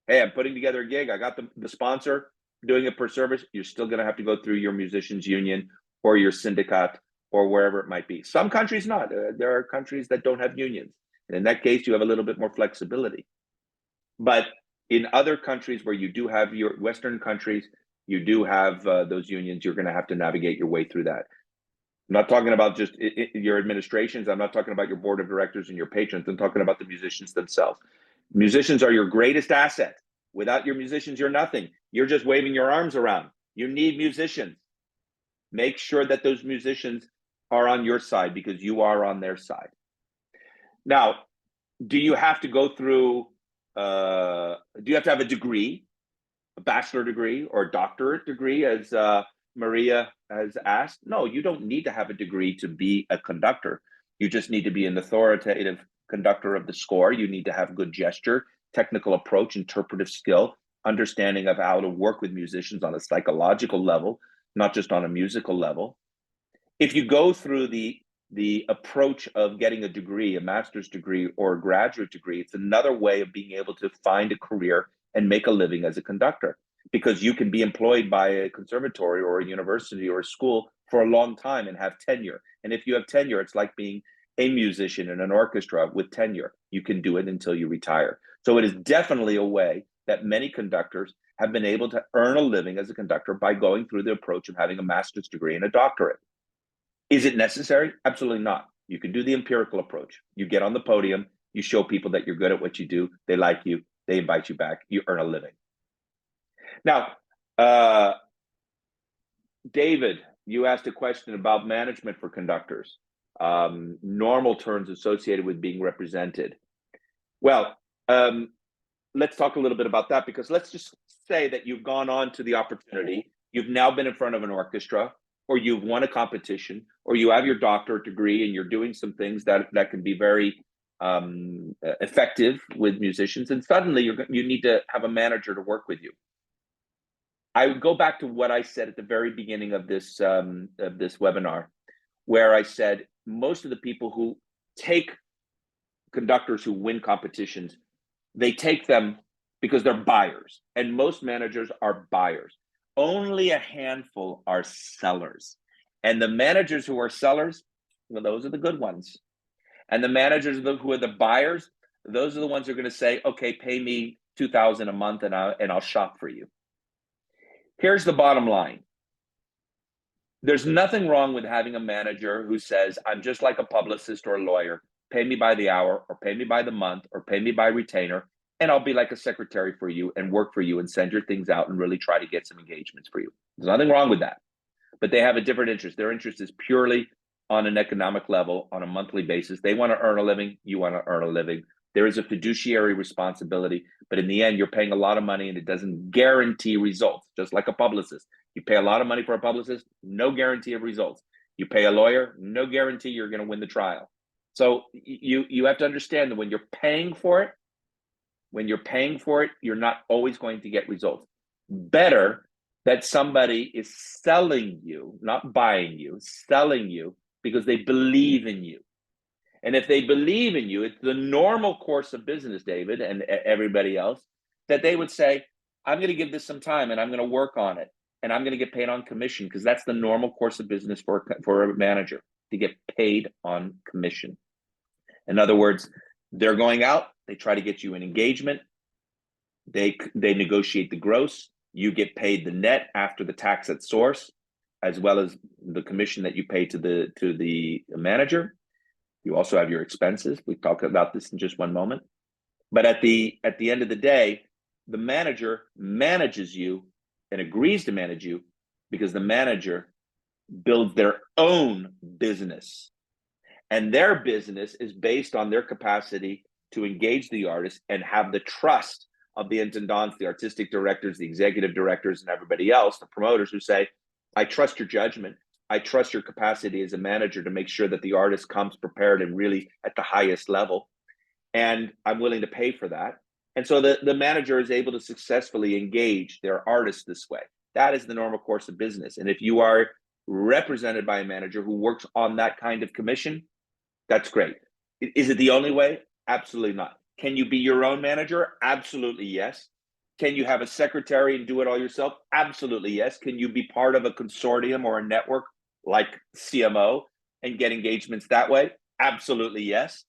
A: hey, I'm putting together a gig, I got the sponsor doing it per service, you're still going to have to go through your musicians union or your syndicate or wherever it might be. Some countries not. There are countries that don't have unions. And in that case, you have a little bit more flexibility. But in other countries where you do have your Western countries, you do have those unions, you're going to have to navigate your way through that. I'm not talking about just your administrations. I'm not talking about your board of directors and your patrons. I'm talking about the musicians themselves. Musicians are your greatest asset. Without your musicians, you're nothing. You're just waving your arms around. You need musicians. Make sure that those musicians are on your side because you are on their side. Now, do you have to go through, do you have to have a degree, a bachelor degree or a doctorate degree, as Maria has asked? No, you don't need to have a degree to be a conductor. You just need to be an authoritative conductor of the score. You need to have good gesture, technical approach, interpretive skill, understanding of how to work with musicians on a psychological level, not just on a musical level. If you go through the approach of getting a degree, a master's degree or a graduate degree, it's another way of being able to find a career and make a living as a conductor, because you can be employed by a conservatory or a university or a school for a long time and have tenure. And if you have tenure, it's like being a musician in an orchestra with tenure. You can do it until you retire. So it is definitely a way that many conductors have been able to earn a living as a conductor by going through the approach of having a master's degree and a doctorate. Is it necessary? Absolutely not. You can do the empirical approach. You get on the podium, you show people that you're good at what you do, they like you, they invite you back, you earn a living. Now, David, you asked a question about management for conductors, normal terms associated with being represented. Well, let's talk a little bit about that, because let's just say that you've gone on to the opportunity, you've now been in front of an orchestra, or you've won a competition, or you have your doctorate degree and you're doing some things that can be very effective with musicians, and suddenly you need to have a manager to work with you. I would go back to what I said at the very beginning of this webinar, where I said most of the people who take conductors who win competitions, they take them because they're buyers, and most managers are buyers. Only a handful are sellers. And the managers who are sellers, well, those are the good ones. And the managers who are the buyers, those are the ones who are going to say, okay, pay me $2,000 a month and I'll shop for you. Here's the bottom line. There's nothing wrong with having a manager who says, I'm just like a publicist or a lawyer. Pay me by the hour, or pay me by the month, or pay me by retainer, and I'll be like a secretary for you and work for you and send your things out and really try to get some engagements for you. There's nothing wrong with that. But they have a different interest. Their interest is purely on an economic level, on a monthly basis. They want to earn a living. You want to earn a living. There is a fiduciary responsibility, but in the end, you're paying a lot of money and it doesn't guarantee results, just like a publicist. You pay a lot of money for a publicist, no guarantee of results. You pay a lawyer, no guarantee you're going to win the trial. So you have to understand that when you're paying for it, you're not always going to get results. Better that somebody is selling you, not buying you, selling you because they believe in you. And if they believe in you, it's the normal course of business, David, and everybody else, that they would say, I'm going to give this some time and I'm going to work on it. And I'm going to get paid on commission, because that's the normal course of business for a manager, to get paid on commission. In other words, they're going out, they try to get you an engagement, they negotiate the gross, you get paid the net after the tax at source, as well as the commission that you pay to the manager. You also have your expenses. We talk about this in just one moment. But at the end of the day, the manager manages you and agrees to manage you because the manager builds their own business. And their business is based on their capacity to engage the artist and have the trust of the intendants, the artistic directors, the executive directors, and everybody else, the promoters, who say, I trust your judgment. I trust your capacity as a manager to make sure that the artist comes prepared and really at the highest level. And I'm willing to pay for that. And so the manager is able to successfully engage their artist this way. That is the normal course of business. And if you are represented by a manager who works on that kind of commission, that's great. Is it the only way? Absolutely not. Can you be your own manager? Absolutely yes. Can you have a secretary and do it all yourself? Absolutely yes. Can you be part of a consortium or a network like CMO and get engagements that way? Absolutely yes.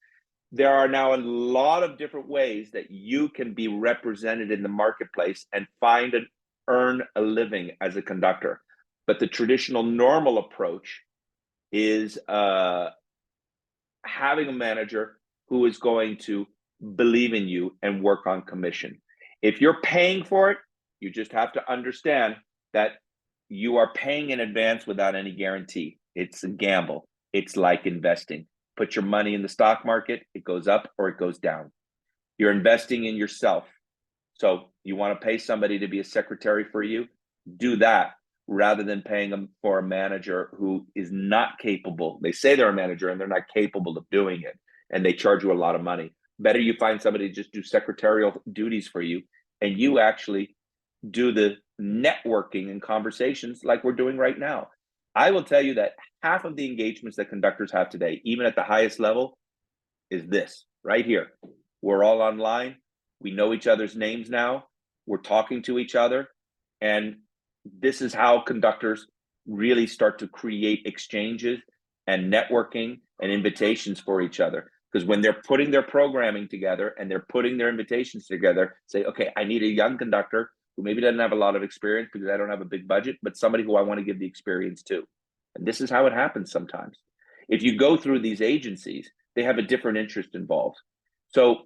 A: There are now a lot of different ways that you can be represented in the marketplace and find and earn a living as a conductor. But the traditional normal approach is having a manager who is going to believe in you and work on commission. If you're paying for it, you just have to understand that you are paying in advance without any guarantee. It's a gamble. It's like investing. Put your money in the stock market, it goes up or it goes down. You're investing in yourself. So you want to pay somebody to be a secretary for you, do that rather than paying them for a manager who is not capable. They say they're a manager and they're not capable of doing it, and they charge you a lot of money. Better you find somebody to just do secretarial duties for you, and you actually do the networking and conversations like we're doing right now. I will tell you that half of the engagements that conductors have today, even at the highest level, is this right here. We're all online. We know each other's names now. We're talking to each other. And this is how conductors really start to create exchanges and networking and invitations for each other. Because when they're putting their programming together and they're putting their invitations together, say, okay, I need a young conductor who maybe doesn't have a lot of experience because I don't have a big budget, but somebody who I want to give the experience to. And this is how it happens sometimes. If you go through these agencies, they have a different interest involved. So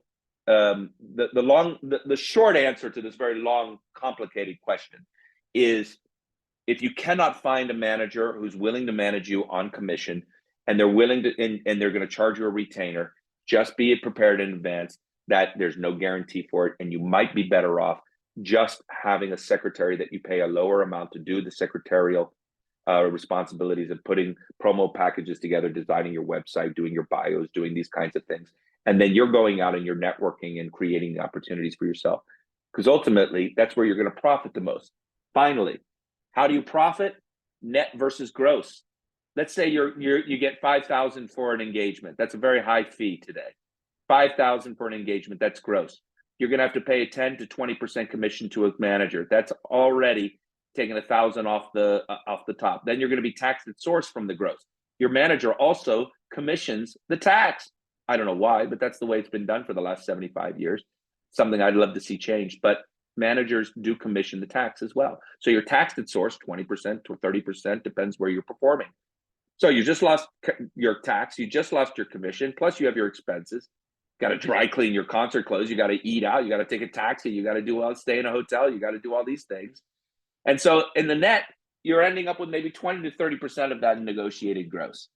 A: the short answer to this very long, complicated question is, if you cannot find a manager who's willing to manage you on commission, and they're willing to, and they're going to charge you a retainer, just be prepared in advance that there's no guarantee for it, and you might be better off just having a secretary that you pay a lower amount to do the secretarial responsibilities of putting promo packages together, designing your website, doing your bios, doing these kinds of things. And then you're going out and you're networking and creating the opportunities for yourself. Because ultimately, that's where you're going to profit the most. Finally, how do you profit? Net versus gross. Let's say you get $5,000 for an engagement. That's a very high fee today. $5,000 for an engagement, that's gross. You're going to have to pay a 10 to 20% commission to a manager. That's already taking $1,000 off the top. Then you're going to be taxed at source from the gross. Your manager also commissions the tax. I don't know why, but that's the way it's been done for the last 75 years. Something I'd love to see change, but managers do commission the tax as well. So you're taxed at source 20% to 30%, depends where you're performing. So you just lost your tax, you just lost your commission, plus you have your expenses. Got to dry clean your concert clothes, you got to eat out, you got to take a taxi, you got to stay in a hotel, you got to do all these things. And so in the net, you're ending up with maybe 20 to 30% of that negotiated gross.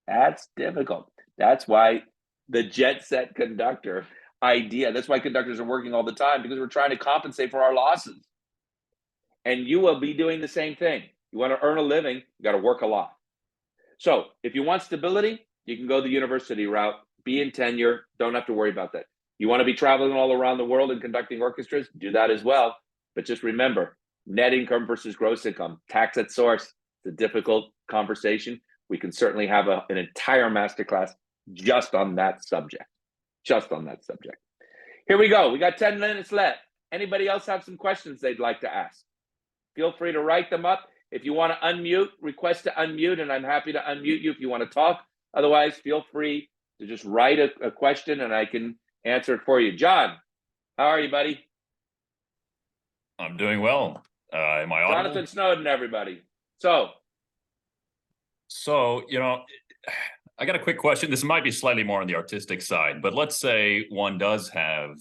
A: That's difficult. That's why the jet set conductor idea, that's why conductors are working all the time, because we're trying to compensate for our losses. And you will be doing the same thing. You want to earn a living, you got to work a lot. So if you want stability, you can go the university route, be in tenure, don't have to worry about that. You want to be traveling all around the world and conducting orchestras, do that as well. But just remember, net income versus gross income, tax at source. It's a difficult conversation. We can certainly have an entire masterclass just on that subject. Just on that subject. Here we go. We got 10 minutes left. Anybody else have some questions they'd like to ask? Feel free to write them up. If you want to unmute, request to unmute, and I'm happy to unmute you if you want to talk. Otherwise, feel free to just write a question and I can answer it for you. John, how are you, buddy?
B: I'm doing well. Am I audible?
A: Jonathan Snowden, everybody. So,
B: I got a quick question. This might be slightly more on the artistic side, but let's say one does have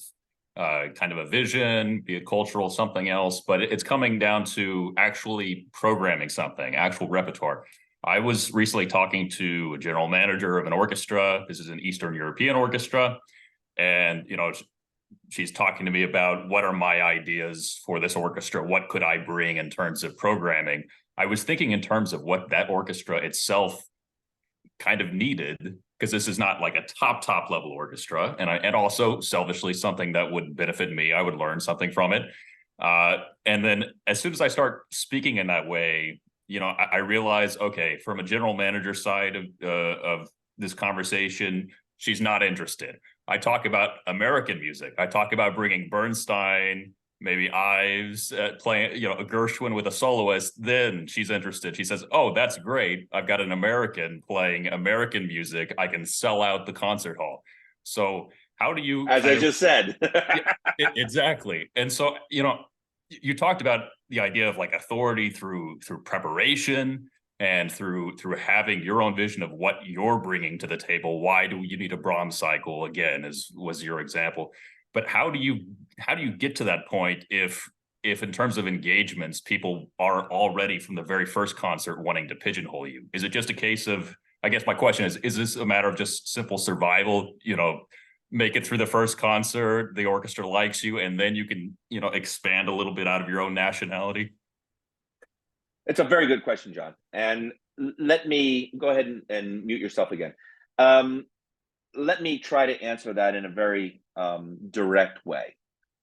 B: kind of a vision, be it cultural, something else, but it's coming down to actually programming something, actual repertoire. I was recently talking to a general manager of an orchestra. This is an Eastern European orchestra. And, she's talking to me about what are my ideas for this orchestra? What could I bring in terms of programming? I was thinking in terms of what that orchestra itself kind of needed, because this is not like a top level orchestra, and also selfishly something that would benefit me. I would learn something from it. And then as soon as I start speaking in that way, I realize, okay, from a general manager side of this conversation, she's not interested. I talk about American music. I talk about bringing Bernstein, maybe Ives, playing, a Gershwin with a soloist. Then she's interested. She says, "Oh, that's great. I've got an American playing American music. I can sell out the concert hall." So how do you,
A: as I just said?
B: exactly. And so, you talked about the idea of like authority through preparation and through having your own vision of what you're bringing to the table. Why do you need a Brahms cycle again, was your example. But how do you get to that point if in terms of engagements, people are already from the very first concert wanting to pigeonhole you? Is it just a case of, I guess my question is this a matter of just simple survival, make it through the first concert, the orchestra likes you, and then you can, expand a little bit out of your own nationality?
A: It's a very good question, John. And let me go ahead and mute yourself again. Let me try to answer that in a very direct way.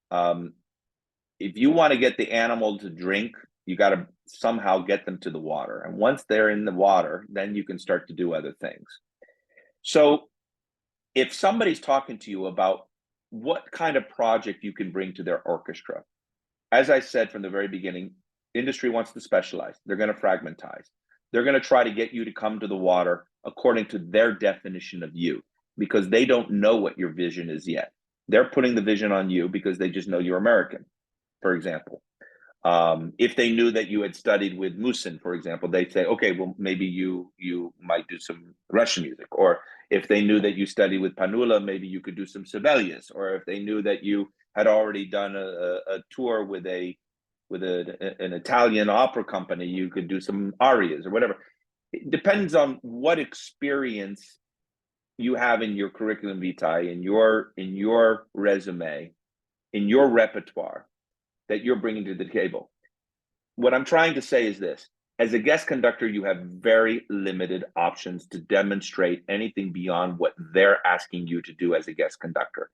A: If you want to get the animal to drink, you got to somehow get them to the water. And once they're in the water, then you can start to do other things. So if somebody's talking to you about what kind of project you can bring to their orchestra, as I said from the very beginning, industry wants to specialize. They're going to fragmentize. They're going to try to get you to come to the water according to their definition of you, because they don't know what your vision is yet. They're putting the vision on you because they just know you're American, for example. If they knew that you had studied with Musin, for example, they'd say, okay, well, maybe you might do some Russian music. Or if they knew that you studied with Panula, maybe you could do some Sibelius. Or if they knew that you had already done a tour with an Italian opera company, you could do some arias or whatever. It depends on what experience you have in your curriculum vitae, in your resume, in your repertoire that you're bringing to the table. What I'm trying to say is this: as a guest conductor, you have very limited options to demonstrate anything beyond what they're asking you to do as a guest conductor.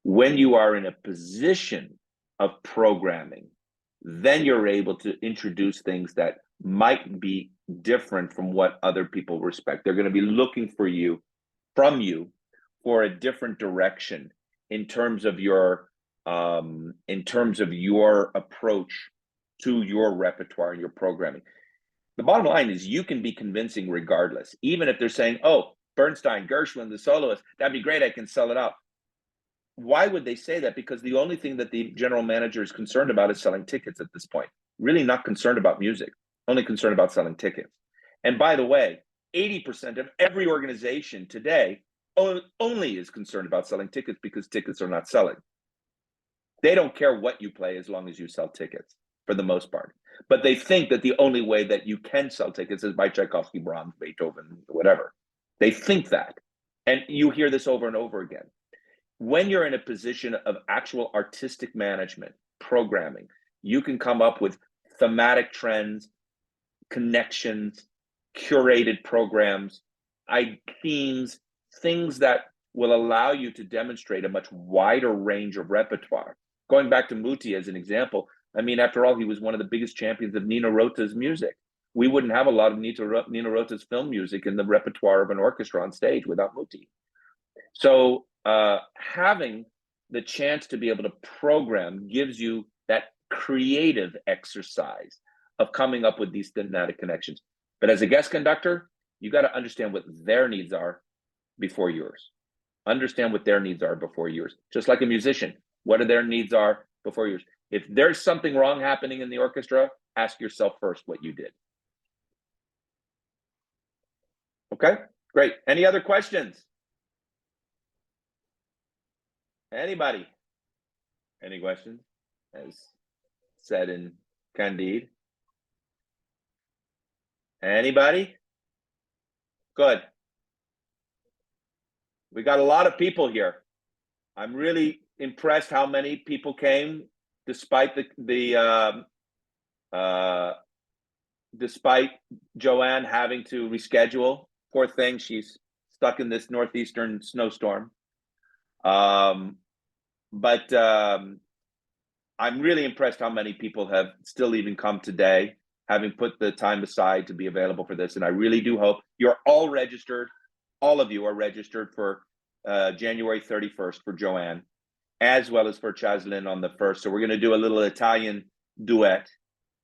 A: When you are in a position of programming, then you're able to introduce things that might be different from what other people respect. They're going to be looking from you for a different direction in terms of your approach to your repertoire and your programming. The bottom line is you can be convincing regardless, even if they're saying, "Oh, Bernstein, Gershwin, the soloist, that'd be great. I can sell it out." Why would they say that? Because the only thing that the general manager is concerned about is selling tickets at this point. Really not concerned about music, only concerned about selling tickets. And by the way, 80% of every organization today only is concerned about selling tickets because tickets are not selling. They don't care what you play as long as you sell tickets, for the most part. But they think that the only way that you can sell tickets is by Tchaikovsky, Brahms, Beethoven, whatever. They think that. And you hear this over and over again. When you're in a position of actual artistic management, programming, you can come up with thematic trends, connections, curated programs, themes, things that will allow you to demonstrate a much wider range of repertoire. Going back to Muti as an example, I mean, after all, he was one of the biggest champions of Nino Rota's music. We wouldn't have a lot of Nino Rota's film music in the repertoire of an orchestra on stage without Muti. So having the chance to be able to program gives you that creative exercise of coming up with these thematic connections. But as a guest conductor, you got to understand what their needs are before yours. Understand what their needs are before yours. Just like a musician, what are their needs are before yours. If there's something wrong happening in the orchestra, ask yourself first what you did. Okay, great. Any other questions? Anybody? Any questions? As said in Candide. Anybody? Good. We got a lot of people here. I'm really impressed how many people came despite the despite JoAnn having to reschedule. Poor thing, she's stuck in this northeastern snowstorm. But I'm really impressed how many people have still even come today, having put the time aside to be available for this. And I really do hope you're all registered. All of you are registered for January 31st for JoAnn, as well as for Chaslin on the 1st. So we're going to do a little Italian duet,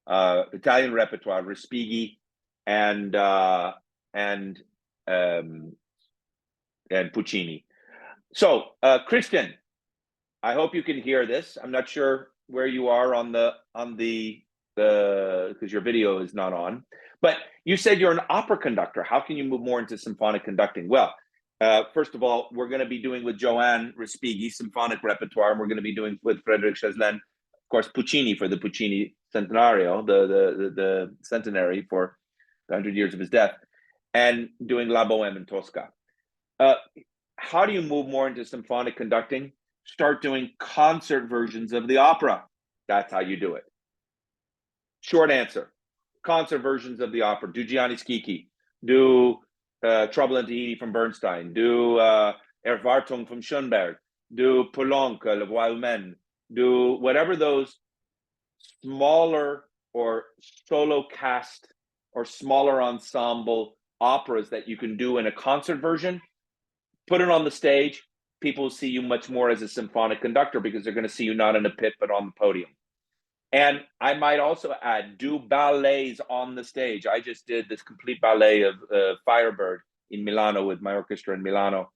A: Italian repertoire, Respighi and Puccini. So, Kristen, I hope you can hear this. I'm not sure where you are on the because your video is not on, but you said you're an opera conductor. How can you move more into symphonic conducting? Well, first of all, we're going to be doing with JoAnn Respighi symphonic repertoire, and we're going to be doing with Frédéric Chaslin, of course, Puccini for the Puccini Centenario, the centenary for the 100 years of his death, and doing La Bohème in Tosca. How do you move more into symphonic conducting? Start doing concert versions of the opera. That's how you do it. Short answer, concert versions of the opera. Do Gianni Schicchi, do Trouble in Tahiti from Bernstein, do Erwartung from Schoenberg, do Poulenc, Le Roi Humain, do whatever those smaller or solo cast or smaller ensemble operas that you can do in a concert version. Put it on the stage. People will see you much more as a symphonic conductor because they're going to see you not in a pit, but on the podium. And I might also add, do ballets on the stage. I just did this complete ballet of Firebird in Milano with my orchestra in Milano.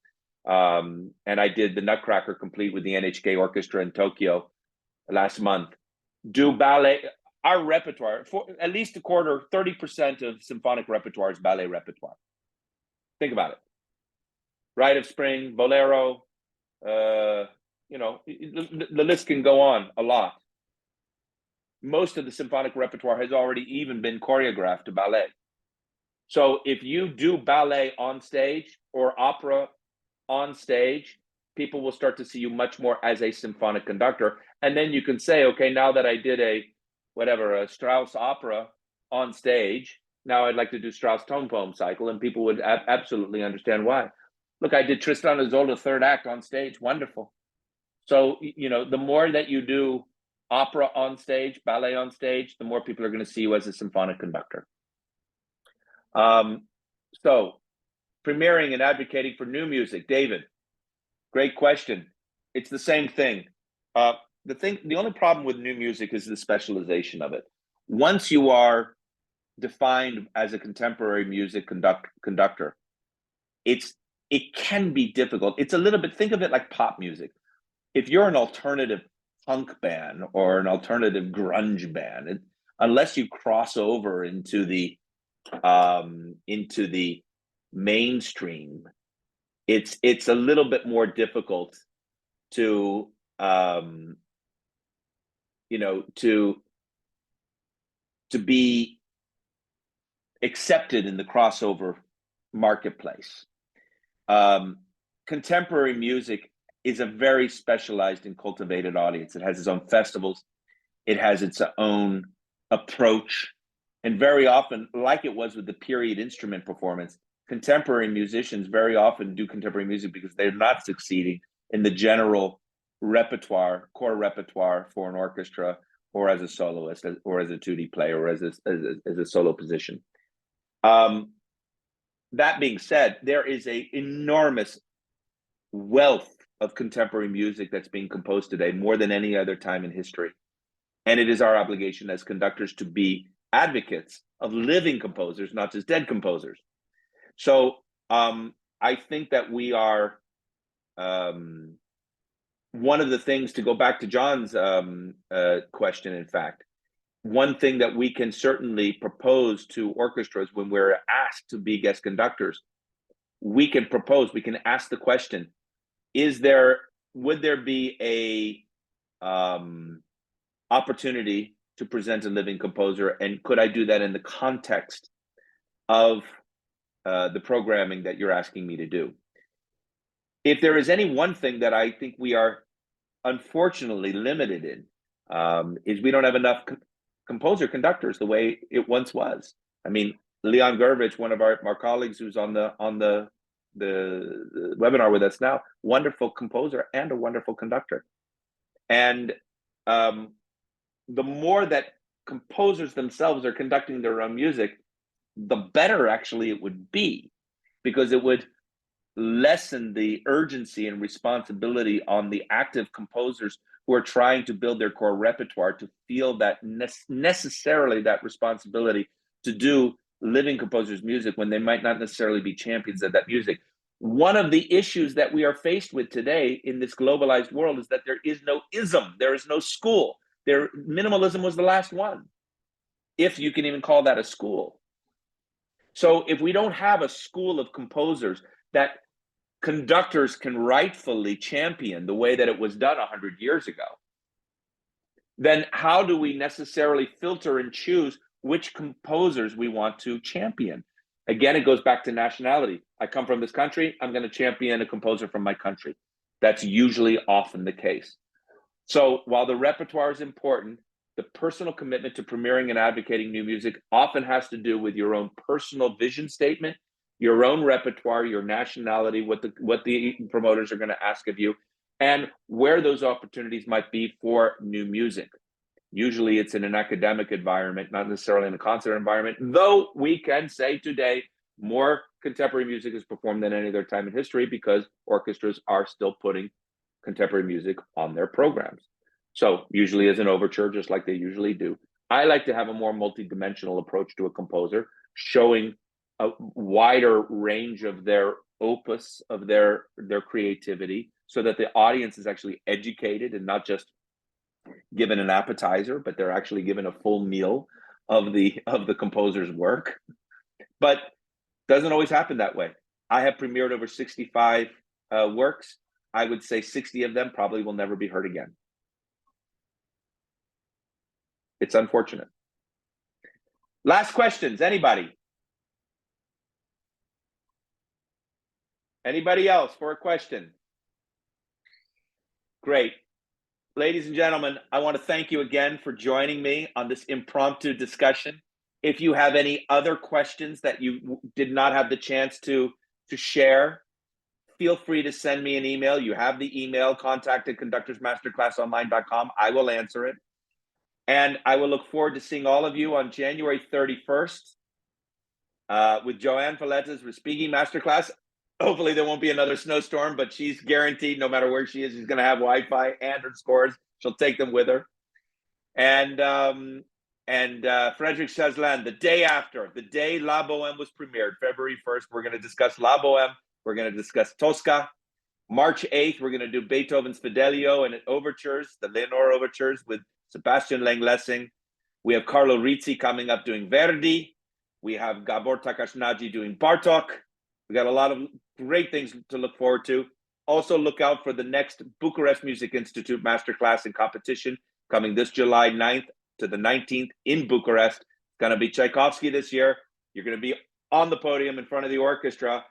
A: And I did the Nutcracker complete with the NHK Orchestra in Tokyo last month. Do ballet. Our repertoire, for at least a quarter, 30% of symphonic repertoire is ballet repertoire. Think about it. Rite of Spring, Bolero, the list can go on a lot. Most of the symphonic repertoire has already even been choreographed to ballet. So if you do ballet on stage or opera on stage, people will start to see you much more as a symphonic conductor. And then you can say, okay, now that I did a Strauss opera on stage, now I'd like to do Strauss tone poem cycle, and people would absolutely understand why. Look, I did Tristan and Isolde third act on stage. Wonderful. So, the more that you do opera on stage, ballet on stage, the more people are going to see you as a symphonic conductor. So, premiering and advocating for new music. David, great question. It's the same thing. The only problem with new music is the specialization of it. Once you are defined as a contemporary music conductor, it can be difficult. It's a little bit, think of it like pop music. If you're an alternative punk band or an alternative grunge band, unless you cross over into the mainstream, it's a little bit more difficult to to be accepted in the crossover marketplace. Contemporary music is a very specialized and cultivated audience. It has its own festivals. It has its own approach. And very often, like it was with the period instrument performance, contemporary musicians very often do contemporary music because they're not succeeding in the general repertoire, core repertoire for an orchestra, or as a soloist, or as a 2D player, or as a solo position. That being said, there is an enormous wealth of contemporary music that's being composed today, more than any other time in history. And it is our obligation as conductors to be advocates of living composers, not just dead composers. So I think that we are, one of the things, to go back to John's question, in fact, one thing that we can certainly propose to orchestras when we're asked to be guest conductors, we can ask the question, would there be a opportunity to present a living composer, and could I do that in the context of the programming that you're asking me to do? If there is any one thing that I think we are unfortunately limited in, is we don't have enough composer conductors the way it once was. I mean, Leon Gurvich, one of our colleagues who's on the webinar with us now, wonderful composer and a wonderful conductor. And the more that composers themselves are conducting their own music, the better actually it would be, because it would lessen the urgency and responsibility on the active composers who are trying to build their core repertoire to feel that necessarily that responsibility to do living composers' music when they might not necessarily be champions of that music. One of the issues that we are faced with today in this globalized world is that there is no ism, there is no school. Minimalism was the last one, if you can even call that a school. So if we don't have a school of composers that conductors can rightfully champion the way that it was done 100 years ago, then how do we necessarily filter and choose which composers we want to champion? Again, it goes back to nationality. I come from this country, I'm going to champion a composer from my country. That's usually often the case. So while the repertoire is important, the personal commitment to premiering and advocating new music often has to do with your own personal vision statement, your own repertoire, your nationality, what the promoters are going to ask of you, and where those opportunities might be for new music. Usually it's in an academic environment, not necessarily in a concert environment, though we can say today more contemporary music is performed than any other time in history because orchestras are still putting contemporary music on their programs. So usually as an overture, just like they usually do. I like to have a more multidimensional approach to a composer, showing a wider range of their opus, of their creativity, so that the audience is actually educated and not just given an appetizer, but they're actually given a full meal of the composer's work. But doesn't always happen that way. I have premiered over 65 works. I would say 60 of them probably will never be heard again. It's unfortunate. Last questions, anybody? Anybody else for a question? Great. Ladies and gentlemen, I want to thank you again for joining me on this impromptu discussion. If you have any other questions that you did not have the chance to share, feel free to send me an email. You have the email, conductorsmasterclassonline.com. I will answer it. And I will look forward to seeing all of you on January 31st with JoAnn Falletta's Respighi Masterclass. Hopefully there won't be another snowstorm, but she's guaranteed no matter where she is, she's going to have Wi-Fi and her scores. She'll take them with her. And Frederic Chaslan, the day after, the day La Boheme was premiered, February 1st, we're going to discuss La Boheme. We're going to discuss Tosca. March 8th, we're going to do Beethoven's Fidelio and overtures, the Leonore overtures with Sebastian Leng-Lessing. We have Carlo Rizzi coming up doing Verdi. We have Gabor Takashnaji doing Bartok. We got a lot of great things to look forward to. Also look out for the next Bucharest Music Institute Masterclass in competition coming this July 9th to the 19th in Bucharest. It's going to be Tchaikovsky this year. You're going to be on the podium in front of the orchestra.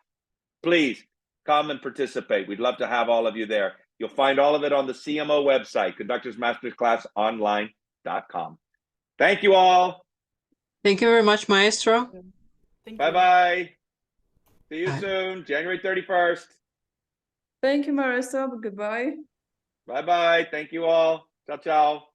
A: Please come and participate. We'd love to have all of you there. You'll find all of it on the CMO website, conductorsmasterclassonline.com. Thank you all.
C: Thank you very much, Maestro.
A: Bye-bye. See you soon, January 31st.
D: Thank you, Maestro. Goodbye.
A: Bye-bye. Thank you all. Ciao, ciao.